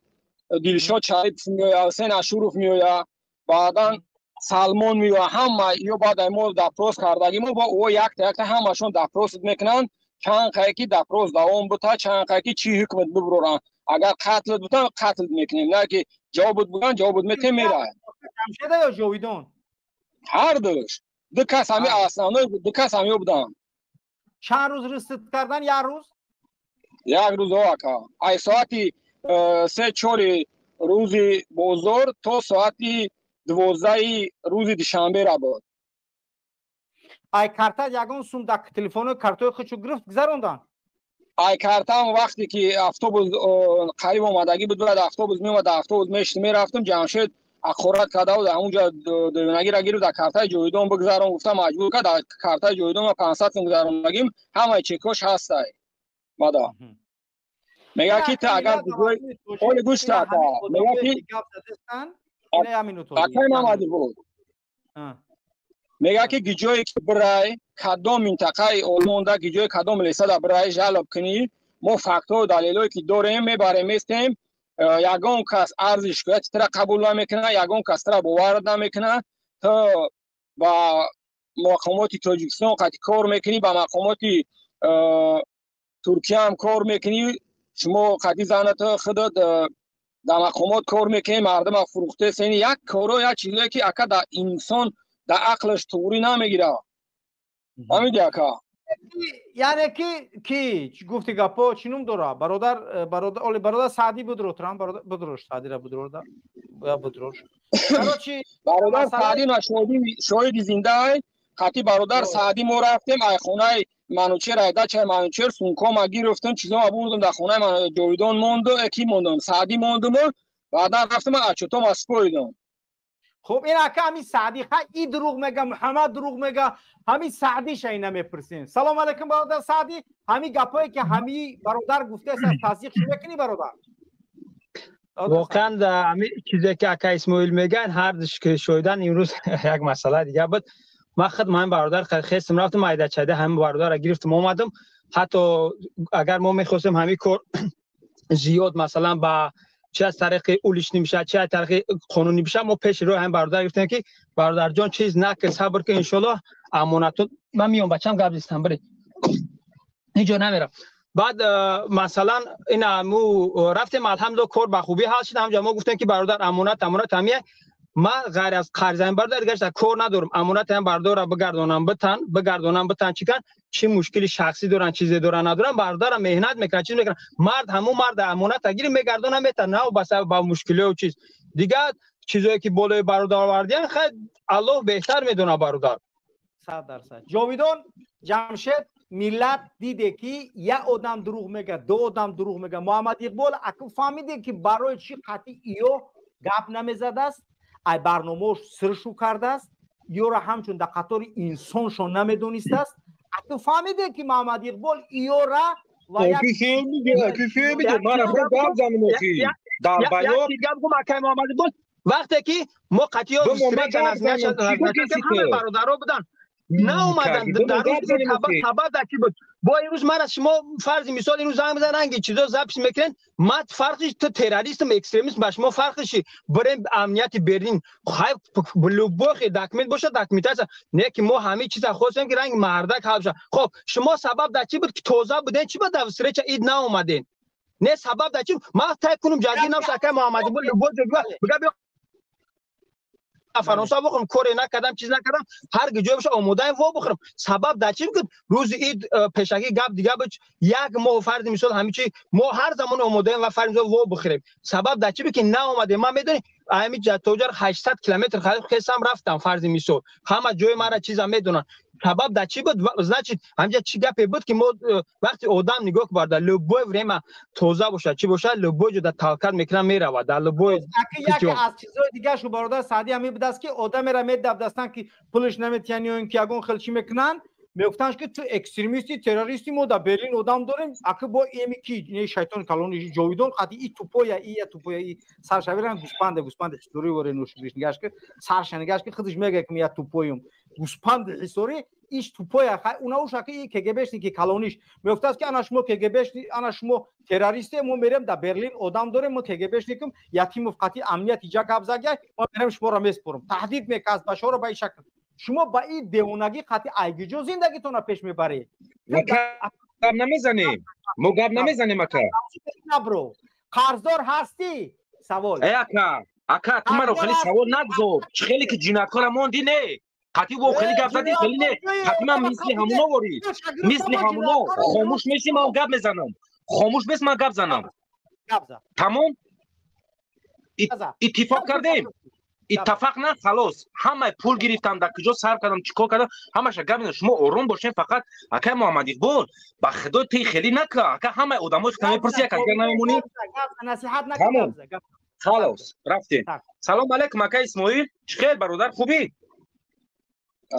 دلشاد شریف میویا حسین اشروف میویا بعدا سلمان میویا همه یا بعد ما دپروس کردگیم با او یک تا همشون دپروس میکنن چند قایکی دپروس دوام بوده چند قایکی چی حکمت ببرن اگر قتل بودن قتل میکنیم نه که جواب بودن جواب میته میره جمشید یا جاویدان هر دوش دو کس همی آسانه دو کس همی بودن چند روز رصد کردن یک روز آقا ای ساعتی 3-4 روزی بزرگ تا ساعتی 12 روزی دوشنبه را بود ای کارتا یگان سوم دک تلفن کارتای خودشو گرفت گذروندن ای کارتا وقتی که اتوبوس قریب اومدگی بود بعد اتوبوس میومد اتوبوس میشت میرفتم جمشید اخورات کرده بود همونجا دوینگی را گیرو در کارتای جویدون بگذارم گفتم مجبور که در کارتای جویدون ما 500 گذارم همه چکش هستای مادا میگه که تا اگر اول گوش تا میگه که اکای محمدی بود میگه که گیجوی که برای کدام منطقه اولمونده گیجوی کدام لیسا برای جلب کنی ما فاکتور و دلیلایی که داریم میبریم میستیم یگان کس ارزش که ترا قبول نمیکنه یگان کس ترا باور نمیکنه تا با مقامات تاجیکستان قطعی کار میکنی با مقامات ترکیه هم کار میکنی شما قطعی زنت خودت در مقامات کار میکنی مردم فروخته سینی یک کارو یا چیزی که اکا در انسان در عقلش توری نمیگیره همین اکا یعنی که گفتی گپا چینوم داره برادر سعدی بود رو ترام بدروش سعدی را بدرور دا یا بدروش برادر سعدی شاهد زنده ای خطی برادر سعدی ما رفتیم ای خونه منوچهر ایده چه منوچهر سونکا ما گرفتم چیزا ما بردم در خونه من جویدان موندم اکی موندم سعدی موندم بعدا رفتم اچوتو مسکویدم خب این اکا همین سعدی ای دروغ میگه محمد دروغ میگه همین سعدی شای نمیپرسین سلام علیکم برادر سعدی همین گپایی که همین برادر گفته است تصدیق شده کنی برادر واقعا همین چیزی که اکا اسماعیل میگن هر دش که شویدن امروز یک مسئله دیگه بود ما خدمت برادر خستم رفتم ایده چده همین برادر را گرفتم اومدم حتی اگر ما میخواستیم همین کار زیاد مثلا با چه از طریق اولیش نمیشه چه از طریق قانونی بشه ما پیش رو هم برادر گفتیم که برادر جان چیز نکه صبر که ان شاء الله امانت من میام بچم قبلستان بری اینجا نمیرم بعد مثلا این مو رفتیم الحمدلله کار به خوبی حل شد همونجا ما گفتیم که برادر امانت همیه ما غیر از قرضین برادر گشت کار ندارم امانت هم برادر را بگردونم بتن چیکن چی مشکلی شخصی دارن چیزی دارن ندارن برادر مهنت میکنن چیز میکنن مرد همون مرد امانت گیری میگردونن میتن نه بس با مشکلی و چیز دیگه چیزایی که بالای برادر آوردین خیلی الله بهتر میدونه برادر 100% جاویدان جمشید ملت دیده که یک آدم دروغ میگه دو آدم دروغ میگه محمد اقبال اکو فهمیده که برای چی قطعی ایو گپ نمیزده است ای برنامه‌اش سرشو کرده است یا را همچون در قطار انسانشون نمیدونسته است اکو فهمیده که محمد اقبال ایو را و یک میگه من را گپ زمینوکی در بیان محمد اقبال وقتی که ما قطعی ها استریکشن از نشد همه برادرها بودن نه اومدن در روز خبر دکی بود با این روز من از شما فرض مثال این روز زنگ بزنن انگی چیزا ضبط میکنن ما فرقش تو تروریستم اکستریمیست باش ما فرقش بریم امنیت برلین خیلی بلوبخ داکمنت باشه داکمنت نه که ما همه چیز خواستیم که رنگ مردک حل شه خب شما سبب در چی بود که توزا بودن چی بود در استریچ اید نه اومدین نه سبب در چی ما تای کنم جدی نمیشه که محمد بول بگه فرانسه بخورم کاری نکردم چیز نکردم هر گجوی بشه آماده و بخورم سبب در چی بود روز عید پیشکی گپ دیگه بود یک ماه فرض مثال همین چی ما هر زمان آماده و فرض و بخوریم سبب در چی بود که نه اومده من میدونی همین جتوجر 800 کیلومتر خستم رفتم فرض مثال همه جای مرا چیزا میدونن سبب در چی بود значит همینجا چی گپی بود که ما وقتی آدم نگاه کرده لبوی ورما توزه باشه چی باشه لبوی جو در تالکات میکنه میره در لبوی یکی از چیزای دیگه شو برادر سعدی همین بود است که آدم را میدب دستن که پولش نمیتونن یا اینکه اگون خلچی میکنن میگفتنش که تو اکستریمیستی تروریستی ما در برلین آدم داریم اگه با ایمی کی نه شیطان کلونی جویدون قطعی ای توپویا ای سرشاویرن گوسپند چطوری وره نوش بریش نگاش که سرش نگاش که خودش میگه که یا توپویم گوسپند حصاری ایش توپای اونا او شکی کگبشنیکی کالونیش میفته است که انا شما کگبشنی انا شما تروریستی ما میریم در برلین آدم داریم ما کگبشنیکم یتیم قطعی امنیت ایجا قبضه ما میریم شما را میسپرم تهدید میکرد بشار رو به این شکل شما با این دیوانگی قطعی ایگیجو زندگیتون را پیش میبری گپ نمیزنیم ما گپ نمیزنیم اکا برو قرضدار هستی سوال ای اکا تو من رو خیلی سوال نگذار چه خیلی که جنایتکار موندی نه قطعی با خیلی گپ زدی خیلی نه قطعی من مثل همونا واری مثل همونا خاموش میشی من گپ میزنم خاموش بس من گپ زنم تمام اتفاق کردیم اتفاق نه خلاص همه پول گرفتم در کجا صرف کردم چیکار کردم همش گپ شما آروم باشین فقط اکا محمد اقبال با خدا تی خیلی نکه اکا همه آدمای ختمی پرسی اکا نمیمونی نصیحت نکن خلاص رفتین سلام علیکم اکا اسماعیل چخیر برادر خوبی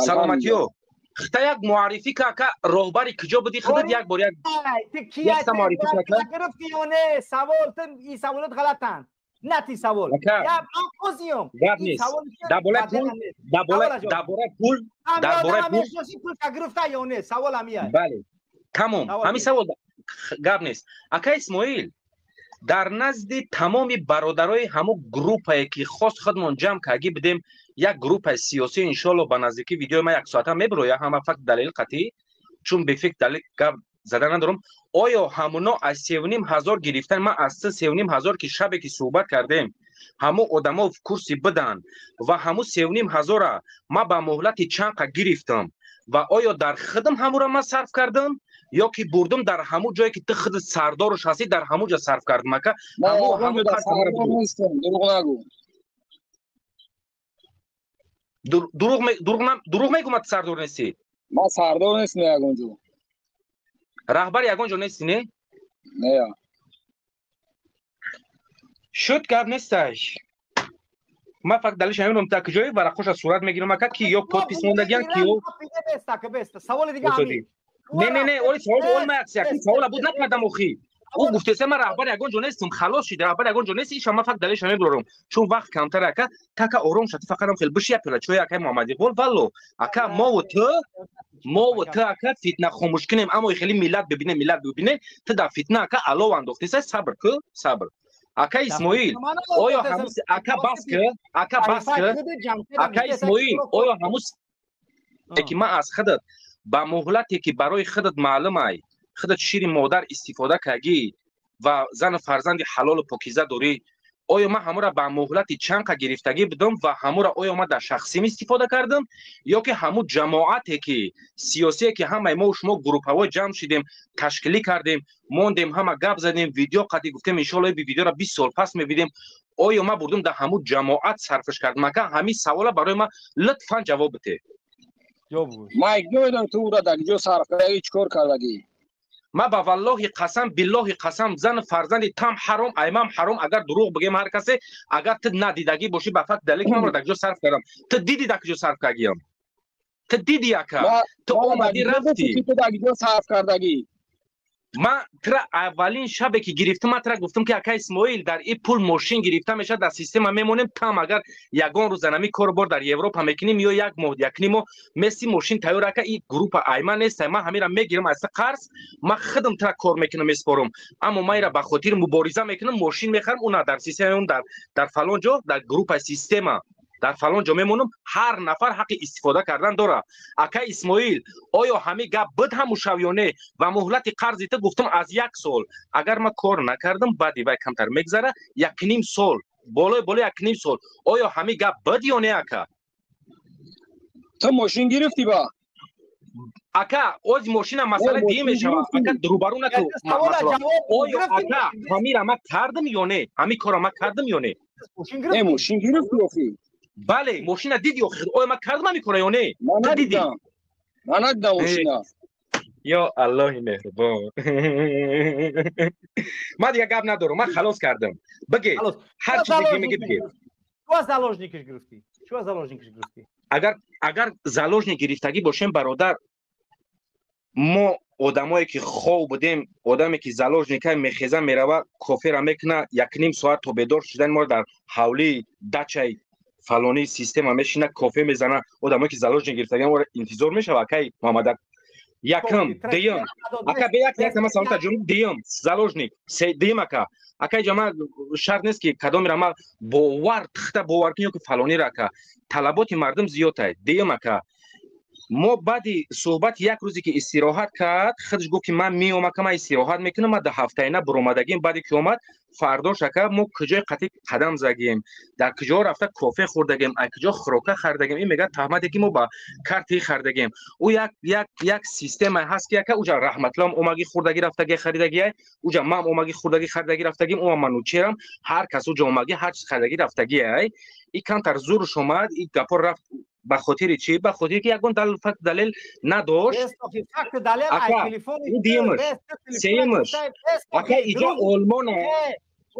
سلامتیو خطا یک معرفی که اکا راهبری کجا بودی خودت یک بار یک معرفی که گرفتی یا نه سوال این سوالات غلطن نه تی سوال یا آقازیم گپ نیست درباره پول پول گرفته یا نه سوال همیه بله تمام همین سوال گپ نیست اکا اسماعیل در نزد تمام برادرای همو گروپی که خاص خودمون جمع کردی بدیم یک گروپ سیاسی ان شاء الله با نزدیکی ویدیو ما یک ساعته میبره همه فقط دلیل قطعی چون به فکر دلیل گپ زدن ندارم آیا همونا از 3,500 گرفتن ما از 3,500 که شبی که صحبت کردیم همو آدما کورسی بدن و همو 3,500 ما با مهلت چند گرفتم و آیا در خدم همو را ما صرف کردم یا که بردم در همو جایی که تو خود سردارش هستی در همو جا صرف کردم که همو دروغ میگم تو سردار نیستی ما سردار نیستم یگونجو رهبر یگونجو نیستی نه نه شد گپ نیستش ما فقط دلیلش همینم تا کجایی ورقش صورت میگیرم که کیو پادپیس موندگیان کیو سوال دیگه همین نه اولی سوال ما یک سوال بود نکردم اخی او گفته سه من رهبر یگونجو نیستم خلاص شد رهبر یگونجو نیستی شما فقط دلیلش همین برم چون وقت کمتر اکا تک آروم شد فقط هم خیلی بشی اپلا چوی اکا محمد اقبال والله اکا ما و تو اکا فتنه خاموش کنیم اما خیلی ملت ببینه تو در فتنه اکا علاوه انداختی صبر که صبر اکا اسماعیل آیا هموس اکا بس که اکا اسماعیل آیا هموس که ما از خودت با مهلتی که برای خودت معلومه خودت شیر مادر استفاده کردی و زن فرزند حلال و پاکیزه داری آیا ما همو را با مهلت چند گرفتگی بدم و همو را آیا ما در شخصی استفاده کردم یا که همو جماعتی که سیاسی که همه ما و شما گروپ ها جمع شدیم تشکیلی کردیم موندیم همه گپ زدیم ویدیو قطعی گفتیم ان شاء الله ویدیو را 20 سال پس میبینیم آیا ما بردم در همو جماعت صرفش کردم که همین سوالا برای ما لطفا جواب بده ما ایگنویدم تو را در جو صرف کردی چیکار کردی ما با والله قسم بالله قسم زن فرزند تام حرام ایمام حرام اگر دروغ بگیم هر کسی اگر تو ندیدگی باشی به فقط دلیل من رو در جو صرف کردم تو دیدی در جو صرف کردیم تو دیدی اکا تو اومدی رفتی تو در جو صرف کردگی ما ترا اولین شبی که گرفتم ما ترا گفتم که اکا اسماعیل در این پول ماشین گرفته میشه در سیستم میمونیم تام اگر یگان روز نمی کاربر در اروپا میکنیم یا یک ماه یک ماه مسی ماشین تیار اکا این گروپ ایمن نیست ما همین را میگیرم از قرض ما خودم ترا کار میکنم اسپارم اما ما را به خاطر مبارزه میکنم ماشین میخرم اون در سیستم در فلان جا در گروپ سیستم در فلان جا میمونم هر نفر حق استفاده کردن داره اکا اسماعیل آیا همه گپ بد هم شویانه و مهلت قرضی تو گفتم از 1 سال اگر ما کار نکردم بعدی وای کمتر میگذره 1.5 سال بالای 1.5 سال آیا همه گپ بد یا نه اکا تو ماشین گرفتی با اکا از ماشین مسئله دیگه میشه اکا دروبرو نکو آیا اکا همه را ما کردم یا نه همه کارا ما کردم یا نه ماشین گرفتی اخی بله ماشین دیدی آیا ما کردم همی کنه یا نه من ندیدم ماشین یا الله مهربان ما دیگه گپ ندارم من خلاص کردم بگی هر چیزی که میگی بگی تو از زالوژنیکش گرفتی اگر زالوژنیک گرفتگی باشیم برادر ما آدمایی که خواب بودیم آدمی که زالوژنیک میخیزه میروه کافی را میکنه 1.5 ساعت تا بیدار شدن ما در حولی دچه فلانی سیستم میشینه کافه میزنه آدمایی که زالوژن گرفتگان و انتظار میشه اکای محمد یکم دیم اکا به یک مثلا تجربه دیم زالوژنیک سه دیم اکای جماعت شرط نیست که کدام رما باور تخته باور کنیم که فلانی را که طلبات مردم زیاده دیم اکا ما بعدی صحبت یک روزی که استراحت کرد خودش گفت که من میام که من استراحت میکنم ما 2 هفته اینا برآمدگیم بعدی که اومد فردا شکر ما کجای قطعی قدم زدیم در کجا رفته کافه خوردگیم کجا خوراک خریدگیم این میگه تهمتی که ما با کارتی خریدگیم او یک سیستم هست که اوجا رحمت الله اومگی خوردگی رفتگی خریدگی اوجا ما اومگی خوردگی خریدگی رفتگیم او منوچرم هر کس اوجا اومگی هر چیز خریدگی رفتگی این کم تر زورش اومد این گپا رفت به خاطر چی؟ به خاطر که یکون دلیل نداشت اکا این دیمش سیمش اکا ایجا آلمانه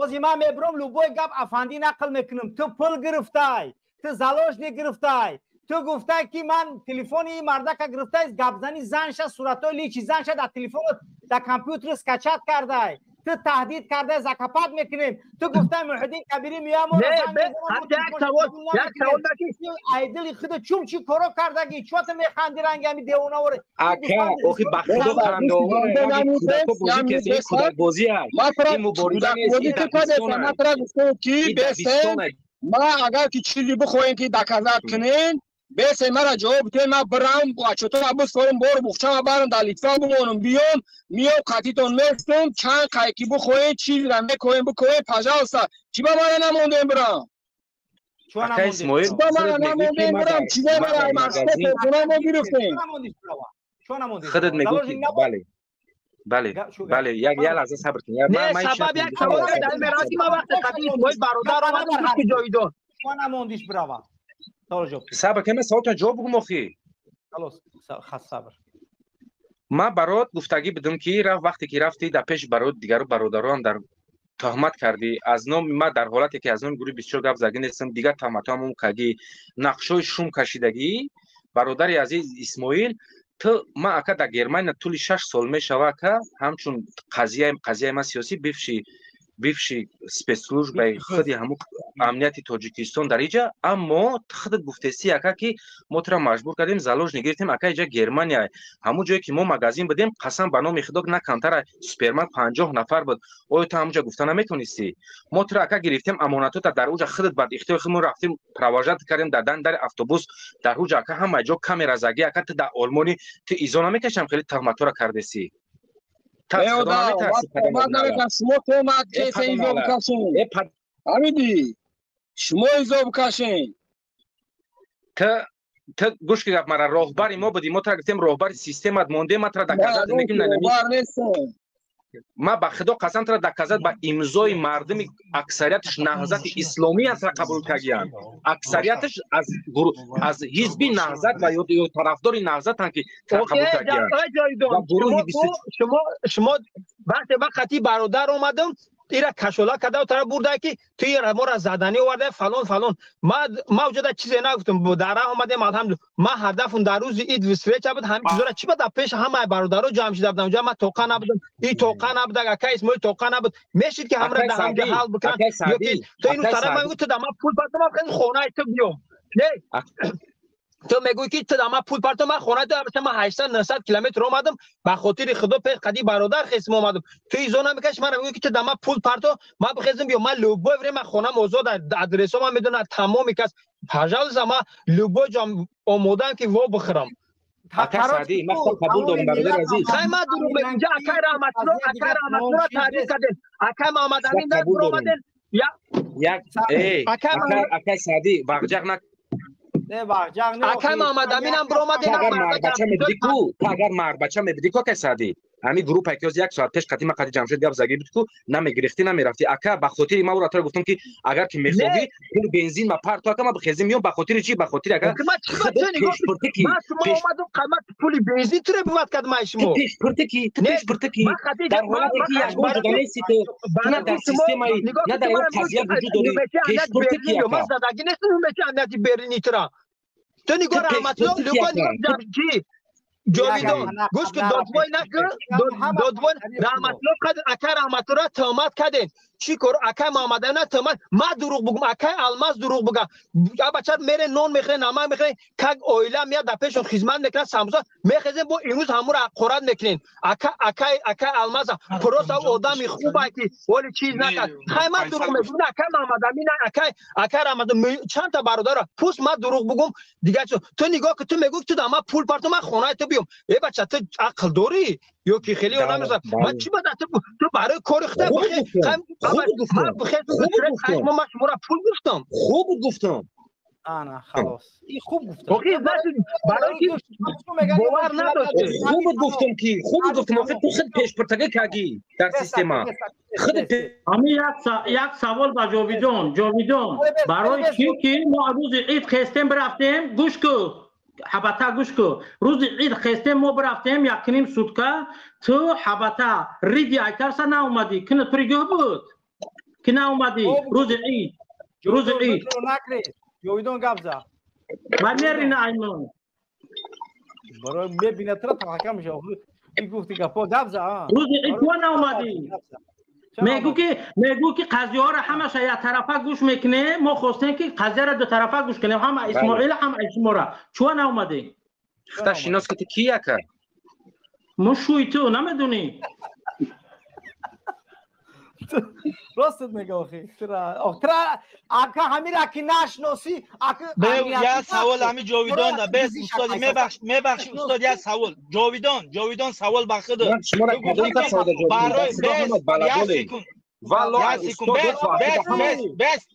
وزی من میبرم لوبوی گپ افندی نقل میکنم تو پل گرفتای تو زالوش نگرفتای تو گفتای که من تلفنی مرده که گرفتای گپ زنی زنش صورتو لیچی زنش در تلفن در کامپیوتر اسکچات کرده تو تهدید کرده زکپات میکنیم تو گفتای محدین کبیری میام و یک سوال ایدل خود چوم چی کارو کردگی چوت میخندی رنگمی دیونا وره اکا اوخی بخدا خنده بازی کسی کودک بازی هست این مبارزه نیست ما اگر که چیزی بخواین که دکازات کنین بیسه مرا جواب بده ما برام با چطور ابوس فرم بور بخچا برام در لیتوا بمونم بیام میام قطیتون میستم چند قایکی بخواین چیز را میکنین بکنین پاجاوسا چی با ما نمونده برام چون نمونده برام چی با ما ماسته ما گرفتیم خودت میگی بله یک لحظه صبر کن نه سبب یک سوال در مراسم وقت قبیل اسماعیل برادر اومد که جایدون چون نموندیش براوا صبر کنم سوالتون جواب بگم اخی خلاص خاص صبر ما برات گفتگی بدم که وقتی که رفتی در پیش برات دیگر برادران در تهمت کردی از نام ما در حالتی که از نام گروه 24 گپ زدی نیستم دیگر تهمتامون کردی نقشای شوم کشیدگی برادر عزیز اسماعیل تو ما اکا در گرمانیا طول 6 سال میشوه که همچون قضیه ما سیاسی بیفشی سپیسلوژ به خودی همون امنیتی تاجیکستان در اینجا اما خودت گفتسی اکا که ما ترا مجبور کردیم زالوژ نگرفتیم اکا اینجا گرمانیا همون جایی که ما مغازین بدیم قسم به نام خدا نه کمتر سوپرمارکت 50 نفر بود آیا تو همونجا گفتن نمیتونستی ما ترا اکا گرفتیم اماناتو در اونجا خودت بعد اختیار خودمون رفتیم پرواژت کردیم در اتوبوس در اونجا اکا همه جا کامera زگی اکا تو در آلمانی تو ایزونا میکشم خیلی تهمتو را کردسی شما ایزا بکشین تا گوش که گفت مرا راهبری ما بودیم ما ترا گفتیم راهبر سیستمت مونده ما ترا دکازت میگیم نه ما به خدا قسم ترا دکازت با امضای مردم اکثریتش نهضت اسلامی است قبول کردن اکثریتش از حزب نهضت و یا طرفدار نهضت هم که قبول کردن شما وقتی من خطی برادر اومدم ایرا کشولا کرده و طرف برده که توی ما را زدنی آورده فلان ما وجود چیزی نگفتم در راه اومدیم الحمدلله ما هدفم در روز عید وسفرچ بود همین چیزا چی بود پیش همه برادرها جمع شده بودن اونجا ما توقع نبودم این توقع نبود اگه اسماعیل توقع نبود میشید که همراه در هم حل بکنن یا که تو اینو طرف من گفت تو ما پول پاتم من خونه تو بیام نه تو میگویی که تو دما پول پارتو من خونه تو من 800 900 کیلومتر اومدم به خاطر خدا پیش قدی برادر خصم اومدم تو این زونه میکش من میگویی که تو دما پول پارتو من بخزم بیام من لوبو برم من خونه موضوع در ادرسو من میدونم تمام کس پاجاز ما لوبو جام آمودم که و بخرم اکا سعدی من قبول دارم برادر عزیز خیلی دروغ اینجا اکا رحمت الله تعریف کردن اکا محمد امین در اومدن یک اکا سعدی واقعا نه واقعا نه اکا محمد امین هم برآمد اگر مرد بچه میبدی کو کسادی همین گروه پاکیز یک ساعت پیش قدیم قدی جمشید گپ زگی بود کو نمیگرفتی نمیرفتی اکا به خاطر ما رو گفتم که اگر که میخوابی پول بنزین ما پارت اکا ما بخزیم میام به خاطر چی به خاطر اگر ما اومدم قیمت پول بنزین تر بود کد ما شما پیش پرتکی در حالی که یک موجود نیستی تو نه در سیستم نه در قضیه وجود داره پیش پرتکی ما زدگی نستون میشه اندی برینی ترا تو نگاه رحمت الله لوبا چی جاویدان گوش که دادوای نکن دادوای رحمت الله قدر اکر رحمت الله تهمت کردن چی کار اکای محمد نه تو من دروغ بگم اکای الماس دروغ بگم یا بچه میره نون میخره نمک میخره کگ اویلا میاد در پیش خدمت میکنه سموسا میخزه با امروز همون قرات میکنین اکای الماس پروس آدمی خوبه که ولی چیز نکرد خیمه دروغ میگم اکای محمد امین اکای رمضان چند تا برادر پوست من دروغ بگم دیگه تو نگاه که تو میگو تو دما پول پارتو من خونه تو بیام ای بچه تو عقل داری یا که خیلی اونم مثلا من چی باید تو برای کار اختیار من شما را پول گفتم خوب گفتم نه خلاص این خوب گفتم برای که باور نداشته خوب گفتم که خوب گفتم آخه تو خود پیش پرتگه کردی در سیستم همین یک سوال با جاویدان برای چی که ما روز عید خواستیم برفتیم گوش کو حبتا گوش کو روز عید خواستیم ما برفتیم یک نیم سوتکه تو حبتا ریدی ایترسا ناومدی کنه پریگاه بود که ناومدی روز عید جاویدان گبزا من نرین ایمون برای ببینه ترا تحکم میشه این گفتی که پا گبزا روز عید تو ناومدی میگو که قضیه ها را همش یک طرفه گوش میکنه ما خواستیم که قضیه را دو طرفه گوش کنیم هم اسماعیل هم اشما را چون ناومدی تا شناس که کیه که ما شوی تو نمیدونی راستت میگه آخی ترا اکا همین را که نشناسی یه سوال همین جاویدان ده بس استادی میبخشی استاد یه سوال جاویدان سوال بخده شما را کدوم تا سوال برای بس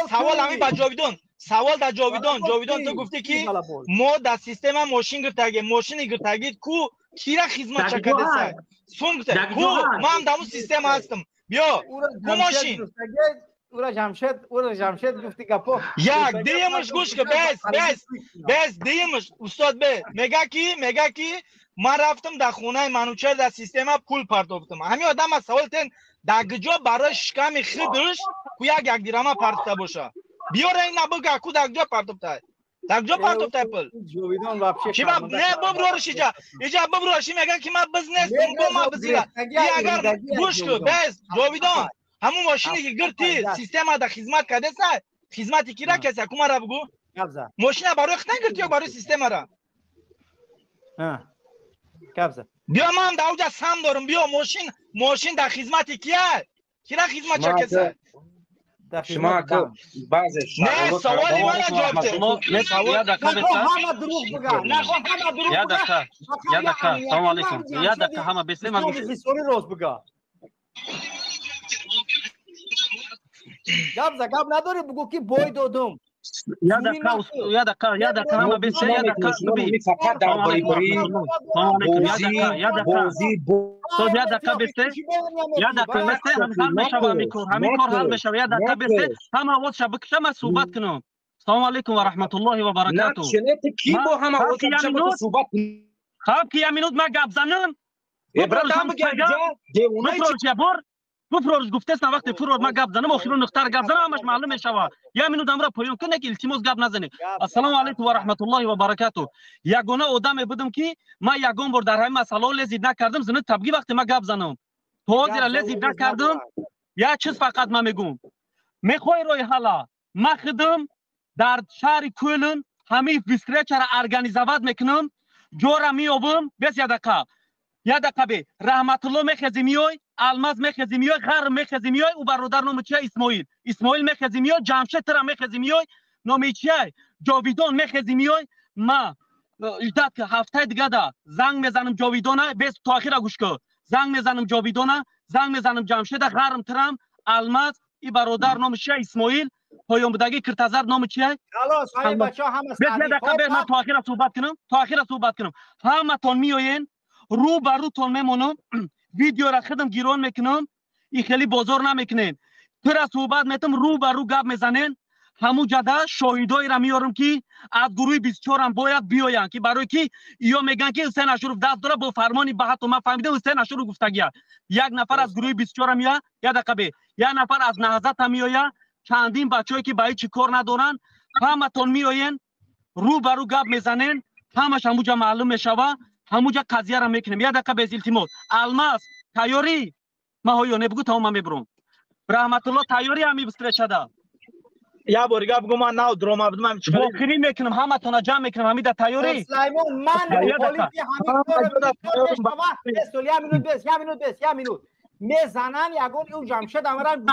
سوال همین با سوال در جاویدان تو گفتی که ما در سیستم ماشین گرتگید کو کی را خدمت چکده سای سونگته کو ما هم در اون سیستم هستم بیا کو ماشین اورا جمشید گفتی که پا یک دیمش گوش که بس دیمش استاد به میگه کی من رفتم در خونه منوچهر در سیستم پول پرداختم همین آدم از سوال تن در کجا برای شکم خودش کو یک دیرما پرداخته باشه بیار این نبگه کو در کجا پرداخته پول جاویدان واپس چی نه ببروش ایجا ببروش میگه که من بزنس کو ما بزیرا اگر گوش کو بس جاویدان همون ماشینی که گرتی سیستم در خدمت کرده سای خدمتی کی را کسا کو مرا بگو ماشین برای خدمت گرتی یا برای سیستم را کبزه بیا من در اوجا سم دارم بیا ماشین در خدمتی کیه کی را خدمت چه کسا شما که بعضش نه سوالی من جواب ده یه دقیقه سلام علیکم یه دقیقه همه بسته من گب نداری بگو که بای دادم یه دقیقه همه بسته یه دقیقه ببین فقط در بایبری یه دقیقه بسته همین کار حل میشه یه دقیقه بسته همه وقت شبکه شما صحبت کنم السلام علیکم و رحمت الله و برکاته کی با همه وقت صحبت خب که یه منوت من گپ زنم تو فروش گفته است وقتی فروش ما گپ زنم آخرون نختار گپ زنم همش معلوم میشه یا منو دمرا پایون کنه که التماس گپ نزنه السلام علیکم و رحمت الله و برکاته یگانه آدم بودم که ما یگان بار در همین مسئله لذت نکردم زنه تبگی وقتی ما گپ زنم تو زیرا لذت نکردم یا چیز فقط ما میگم میخوای روی حالا ما خدم در شهر کولن همین فیسکره چرا ارگانیزوات میکنم جورا میابم بس یه دقیقه به رحمت الله میخزی میای الماس میخزی میای غر میخزی میای او برادر نام چیه اسماعیل میخزی میای جمشید ترا میخزی میای نام چیه جاویدان میخزی میای ما ایدت که هفته دیگه دا زنگ میزنم جاویدان بس تا اخیر گوش کن زنگ میزنم جاویدان زنگ میزنم جمشید غرم ترم الماس ای برادر نام چیه اسماعیل پایان بودگی کرتزر نام چیه خلاص های بچا همه دقیقه من تا اخیر صحبت کنم همه تون میاین رو بر رو تون میمونم ویدیو را خودم گیران میکنم این خیلی بازار نمیکنین پر صحبت میتم رو بر رو گپ میزنین همون جده شاهدای را میارم که از گروه 24 هم باید بیاین که برای کی یا میگن که حسین اشرف دست داره با فرمانی بهت من فهمیدم حسین اشرف گفتگیه یک نفر از گروه 24 هم یا دقیقه یک نفر از نهضت هم میآید چندین بچه‌ای که برای چی کار ندارن همه تون میاین رو بر رو گپ میزنین همش همونجا معلوم میشوه همونجا قضیه را میکنیم یه دقیقه به التماس الماس تیاری ما هایو نبگو تا ما میبرم رحمت الله تایاری همی بسترچدا یا بورگا بگو من ناو دروما بدم هم چخری بخری میکنم همه تانا جمع میکنم همی در تایاری سلیمان من پلیسی همین یه مینوت میزنن یگون اون جمشید امران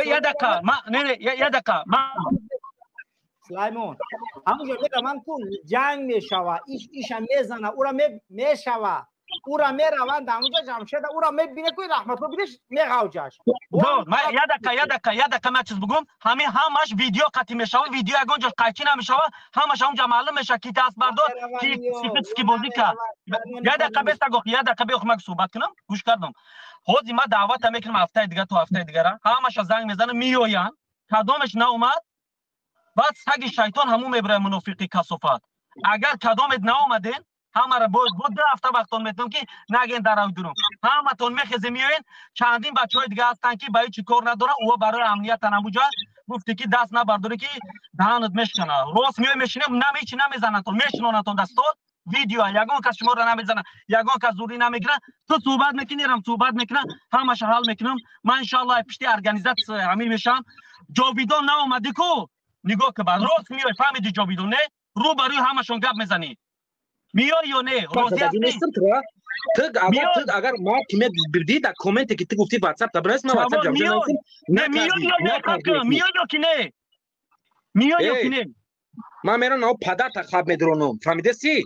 یه دقیقه یه دقیقه سلیمان همونجا میگم من کن جنگ میشوه ایش میزنه او را میشوه او را میروند همونجا جمشید او را میبینه که رحمت الله بیدش میغوجش یه دقیقه من چیز بگم همش ویدیو قطعی میشوه ویدیو اگونجا قیچی نمیشوه همش همونجا معلوم میشه کی دست بردار کی سیفت بازی کرد یه دقیقه بیخ من صحبت کنم گوش کردم خودی ما دعوت میکنم هفته دیگه تو هفته دیگه همش زنگ میزنه میوین کدامش ناومد بعد سگ شیطان همون میبره منافقی کسافت اگر کدامت ناومدین همه را بود 2 هفته وقتون میتونم که نگین در او درم همه تون میخیزی میوین چندین بچه های دیگه هستن که برای چی کار ندارن او برای امنیت نموجه گفتی که دست نبرداری که دهانت میشکنه راست میوی میشینه نمیچی نمیزنن تو میشنونتون دستون ویدیو یگان کس شما را نمیزنن یگان کس زوری نمیگیرن تو صحبت میکنی رم صحبت میکنن همش حل میکنم من انشالله پشتی ارگانیزات عمیل میشم جاویدان ناومدی کو نگاه که بعد راست میوی فهمیدی جاویدان نه رو برای همشون گپ میزنی میای یا نه روزی هستی اگر ما کمیت بردی در کومنت که تو گفتی واتساپ تا برس ما واتساپ جمع نمیسیم میای یا نه میای یا که نه میای یا که نه ما میرم نو پدر تا خواب میدرونم فهمیده سی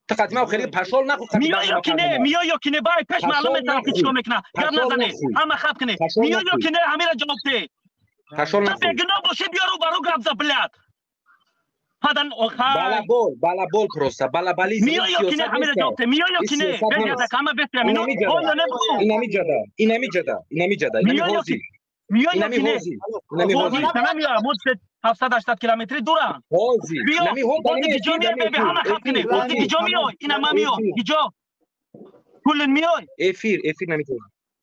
تا قدیما خیلی پشول نخو میای یا که نه میای یا که نه بای پیش معلومه طرف چیکار میکنه گپ نزنه همه خواب کنه میای یا که نه همین را جواب ده پشول نخو بگنا باشه بیارو برو گپ زبلت پدن بالا بول پروسا بالا بالی میای یا که نه همین را جواب ده میای یا که نه بگیاده کامه بسته مینو اینمی جدا میای یا که نه هوزی تمام 780 کیلومتری دورن بیا وقتی گیجا میای به همه خط کنه وقتی گیجا میای اینا ما میای گیجا کلن میای افیر نمیتونی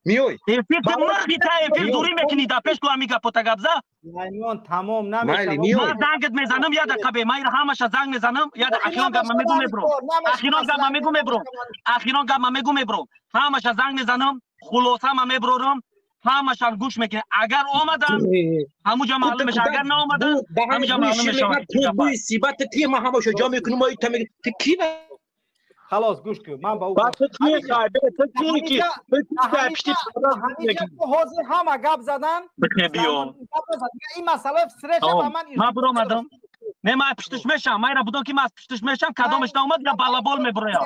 میای افیر تمرخی تا افیر دوری میکنی دا پیش تو امیگا پوتا گابزا سلیمان تمام نمیشه ما زنگت میزنم یاد کبه ما همش زنگ میزنم یاد اخیران گام میگم میبرم همش زنگ میزنم خلاصه ما میبرم همش گوش میکنه اگر اومدن همونجا معلوم میشه اگر نه اومدن همونجا معلوم میشه تو بوی سیبات تی ما همش جا میکنیم ما تو کی خلاص گوش کن من با او حاضر همه گپ زدن این مسئله سرش من برو اومدم نه من پشتش میشم من بودم که من پشتش میشم کدامش ناومد یا بالا بال میبره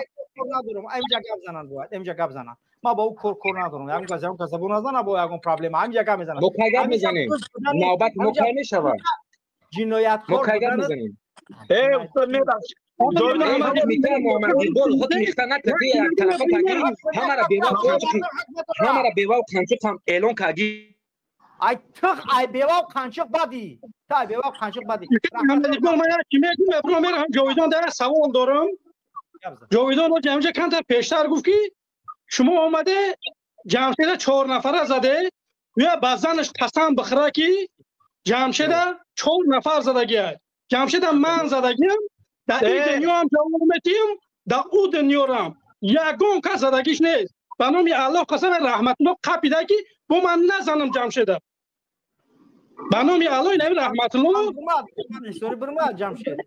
اینجا گپ زنن ما با او کور ندارم همین کسی بو نزنه با یگون پرابلم همین گپ میزنن مکایگپ میزنیم نوبت مکای میشوه جنایت کار مکایگپ میزنیم استاد میبخش جواب محمد میتر محمدی بول خود میختنه کدی طرف تاگی همارا بیوا کنچو کم اعلان کاگی ای تخ ای بیوا کنچو بدی تا بیوا کنچو بدی محمدی بول من کی میگم برو میرم جاویدان در سوال دارم جاویدان رو جمع کنت پیشتر گفت که شما اومده جمشید 4 نفر زده یا بازنش قسم بخره که جمشید 4 نفر زدگی جمشید من زدگیم در این دنیا هم جوامتیم در او دنیا هم یگون کس زدگیش نیست بنامی الله قسم رحمت الله قپیده که با من نزنم جمشید بنامی الله این رحمت الله برما جمشید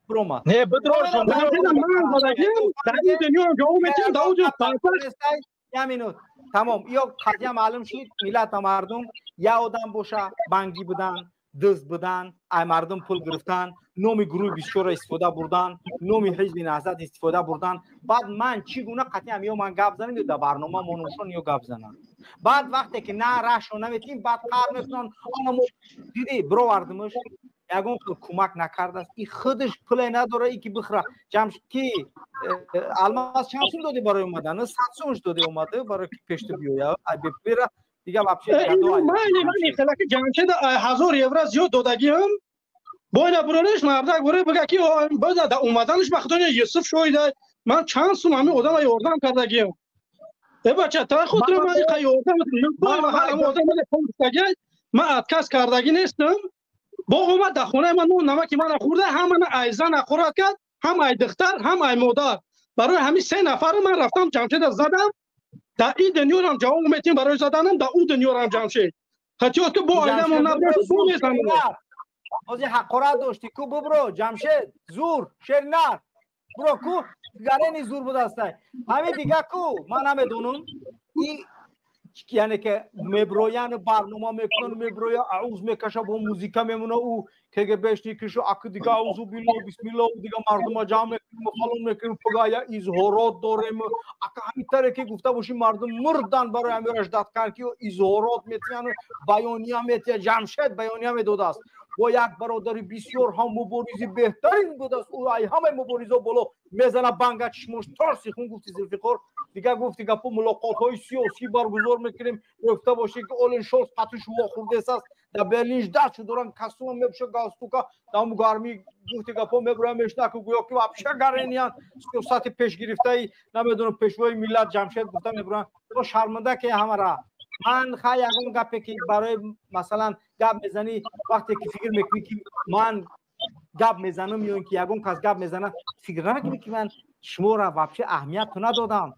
برما نه بدروشم من زدگیم در این دنیا هم جوامتیم در او یه مینوت تمام یا قضیه معلوم شد ملت و مردم یا آدم باشه بانکی بودن دزد بودن ای مردم پول گرفتن نومی گروه بسیار استفاده بردن نومی حزب نهضت استفاده بردن بعد من چگونه قطعی هم من گپ زنم در برنامه منوشون یا گپ زنم بعد وقتی که نه راشو نمیتیم بعد کار میکنن دیدی برو وردمش یگون کمک نکرده است این خودش پول نداره ای که بخره جمع کی الماس چند سوم دادی برای اومدن 100 سومش دادی اومده برای که پیشت بیویا ای بره دیگه واپس من خلاک جمشید 1000 یورو زیاد دادگی هم باید برونش مردک بره بگه که باید اومدنش بخاطر یوسف شویده من چند سوم همین آدم یاردم کردگی هم ای بچه تا خود رو من یاردم من ادکس کردگی نیستم با اومد در خونه من نمکی من خورده هم من ایزن خورد کرد هم ای دختر هم ای مادر برای همین 3 نفر من رفتم جمشید زدم در این دنیا هم جواب میتیم برای زدنم در اون دنیا هم جمشید حتی تو با آدم نبودی تو میتونی از حقارت داشتی کو برو جمشید زور شرنر برو کو گرینی زور بود است همین دیگه کو من نمیدونم این یعنی که مبرویان برنامه میکنن مبرویا عوض میکشه با موزیکا میمونه او که بهشتی کشو اک دیگه عوض بالله بسم الله دیگه مردم جمع میکنن فلان میکنن پگایا اظهارات داریم اک همین طور که گفته باشیم مردم مردن برای امیر اجداد کار کی اظهارات میتونن بیانیه میتونه جمشید بیانیه میداد است و یک برادری بسیار هم مبارزی بهترین بود است او ای همه مبارزا بالا میزنه بنگ چشمش ترسی خون گفتی ذوالفقار دیگه گفتی که ملاقات های سیاسی برگزار میکنیم گفته باشی که اولین شخص قطعش واخورده است در برلین دست شو دارن کسوم میبشه گاستوکا دام گرمی گفتی که میبره میشنه که گویا که واپشه گرینیان سیاست پیش گرفته ای نمیدونم پیشوای ملت جمشید گفتم میبرن تو شرمنده که همرا من خواهی اون گپی که برای مثلا گپ میزنی وقتی که فکر میکنی که من گپ میزنم یا اینکه یگون کس گپ میزنه فکر نکنی که من شما را واپشه اهمیت ندادم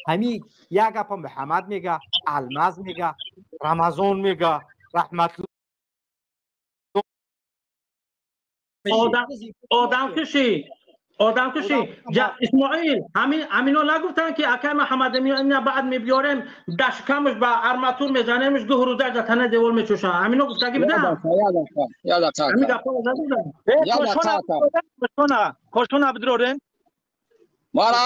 همین یک گپ محمد میگه الماس میگه رمضان میگه رحمت آدم کشی اسماعیل همینا نگفتن که اکر محمد امین بعد میبیاریم دشکمش به ارماتور میزنیمش دو روزه در تنه دیوار میچوشن همینا گفته که بدن یادم خوشون عبدالرحمن مارا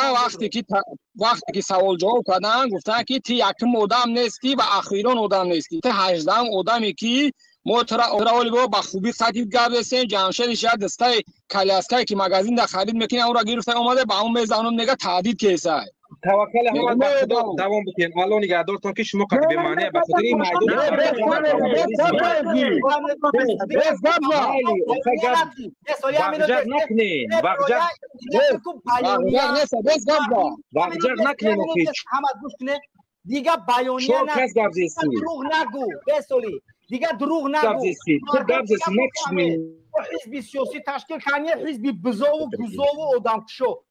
وقتی که سوال جواب کردن گفتن که تی یکم آدم نیستی و اخیران آدم نیستی تی 18 آدمی که ما تراولی با خوبی خطیب گردسین جمشید شاید دسته کلاسکای که مغازین در خرید میکنه اون را گرفته اومده با اون میزانم نگه تهدید کیسه توکل هم به خدا دوام بکنین الله نگهدارتون که شما قد به معنی به خاطر این میدون وقجر نکنین وقجر نکنین دیگه بیانیه دروغ نگو بسولی دیگه دروغ نگو حزب سیاسی تشکیل کنی حزب بزا و گزا و آدم کشو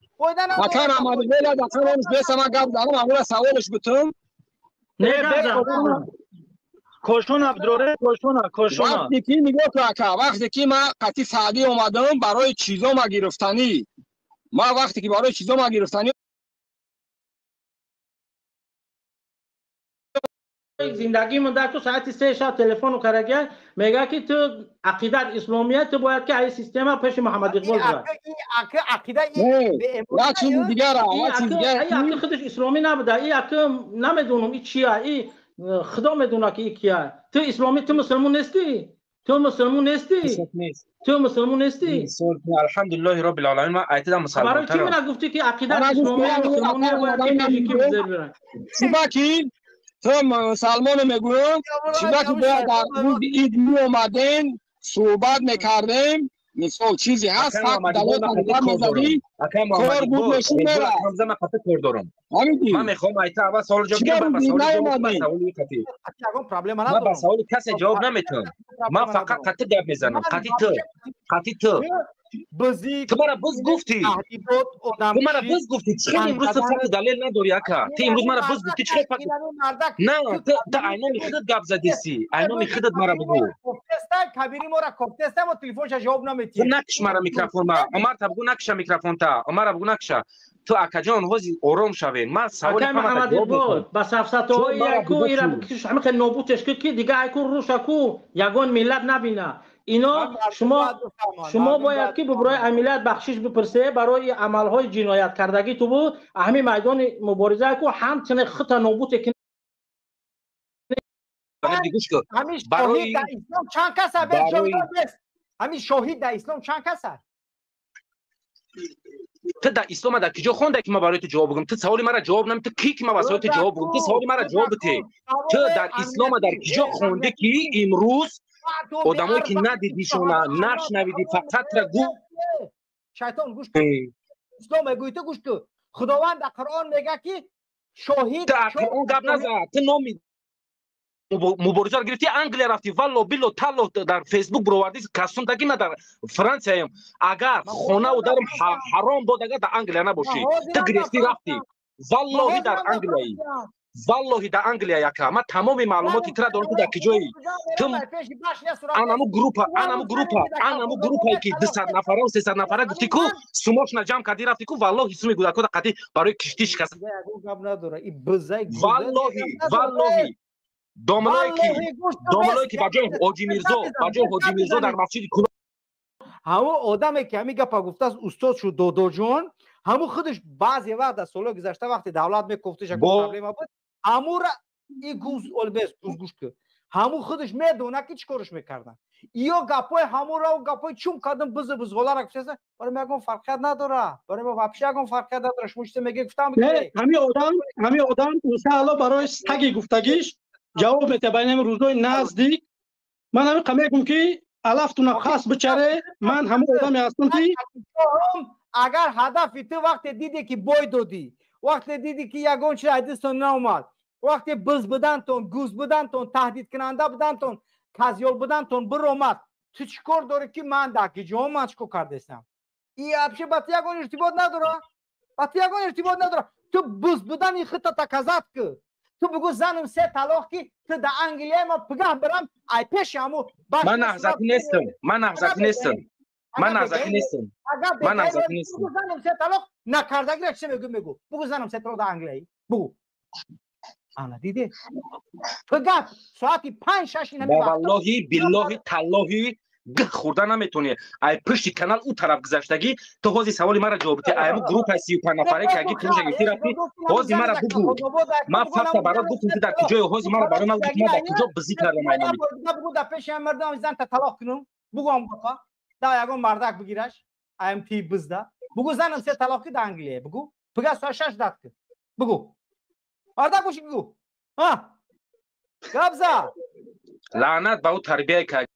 مکان آمده بیلا دکتر اونش بیسه من گفت دارم همون سوالش بتون کوشون عبدالرحمن کوشون وقتی که میگه که وقتی که من قطعی سعدی اومدم برای چیزا ما گرفتنی ما وقتی که برای چیزا ما گرفتنی زندگی من در تو ساعت 3 شب تلفن کرده میگه که تو عقیدت اسلامیت تو باید که این سیستم پیش محمد اقبال برد این عقیده نه چیز دیگه را این خودش اسلامی نبوده این نمیدونم این چیه این خدا میدونه که این کیه تو اسلامی تو مسلمون نیستی تو مسلمون نیستی الحمدلله رب العالمین ما ایت مسلمان برای چی من گفتی که عقیدت اسلامی باید که بزرگ شبکی تو مسلمان میگویم چیزا که باید در اید می اومدن صحبت میکردیم مثال چیزی هست حق دلات نگاه میزدی کار بود نشون میره من خطه کار دارم من میخوام ایتا اول سوال جواب بگم من با سوال کسی جواب نمیتونم من فقط خطه گپ میزنم خطی تو تو مرا بز گفتی تو مرا بز گفتی چه امروز تو فقط دلیل نداری اکا تو امروز مرا بز گفتی چه فقط نه تو اینو خودت گپ زدیسی اینو خودت مرا بگو کوفتستا کبیری مورا کوفتستا و تلفنش جواب نمیتی نکش مرا میکروفون ما عمر تا بگو نکش میکروفون تا عمر بگو نکش تو اکا جان وزی آرام شوین ما سوال محمد بود بس افساتو یکو ایرا بکش همه که نوبوتش که دیگه ایکو روشکو یگون ملت نبینه اینا شما باید که برای ملت بخشش بپرسه برای عملهای جنایت کردگی تو بود همین میدان مبارزه کو همچنین خط نوبوت که برای اسلام چند کس همین شاهد در اسلام چند کس تو در اسلام در کجا خونده که ما برای تو جواب بگم تو سوال مرا جواب نمی تو کی که ما واسه تو جواب بگم تو سوال مرا جواب بده تو در اسلام در کجا خونده که امروز آدمایی که ندیدیشون نشنویدی فقط را گو شیطان گوش کن اسلام میگوی تو گوش کن خداوند در قرآن میگه که شاهد در قرآن گپ نزد تو نامی مبارزه را گرفتی انگلیس رفتی والله بیلو تالو در فیسبوک بروردی کسون دگی نه در فرانسه ایم اگر خونه و درم حرام بود اگر در انگلیس نباشی تو گرفتی رفتی والله در انگلیس والله در انگلیا یکا ما تمام معلومات ترا دارم در کجایی تم انمو گروپا که 200 نفره و 300 نفره گفتی کو سوماش نجام کردی رفتی کو والله اسم گودکو قطعی برای کشتی شکست والله داملایی که بجای حاجی میرزا در مسجد کوبا همون آدمی که همین گپا گفته است استاد شو دودو جون همون خودش بعضی وقت در سال گذشته وقتی دولت میگفتش اگه پروبلم بود همون را این گوز البس گوش که همون خودش میدونه که چیکارش میکردن یا گپای همون را و گپای چون کردن بز غلا را گفتن برای میگم فرقیت نداره برای ما واپس اگه فرقیت نداره شموشت میگه گفتم همین آدم مثلا برای تگی گفتگیش جواب میده بین روزای نزدیک من همین میگم که الافتون خاص بچره من همون آدمی هستم که اگر هدف تو وقتی دیدی که بوی دادی وقتی دیدی که یگان چیز عدیستون نامد وقتی بز بدنتون گوز بدنتون تهدید کننده بدنتون کازیول بدنتون برومد تو چیکار داره که من دکی جوان من چیکار کردستم این ابشه باتی یگان ارتباط نداره تو بز بدن این خطا تکازت که تو بگو زنم 3 طلاق که تو در انگلیه ما پگاه برم ای پیش همو من نهزتی نیستم بگو زنم 3 طلاق نکردگی چه میگو بگو زنم 3 طلاق در انگلیه بگو انا دیدی پگاه ساعتی 5-6 نمی والله بالله تالله گه خورده نمیتونی ای پشت کانال اون طرف گذشتگی تو حوزی سوالی مرا جواب بدی ای گروپ 35 نفره که اگه تو گفتی رفتی حوزی مرا بگو ما فقط برات گفتم که در کجای حوزی مرا برای من گفت ما در کجا بزی کردم اینا بگو در پیش مردم زن تا طلاق کنم بگو ام بقا دا یگان مردک بگیرش ام تی بزدا بگو زنم 3 طلاقی در انگلیه بگو پگاه ساعت 6 داد بگو مردک بگو بگو ها گابزا لعنت به او تربیه که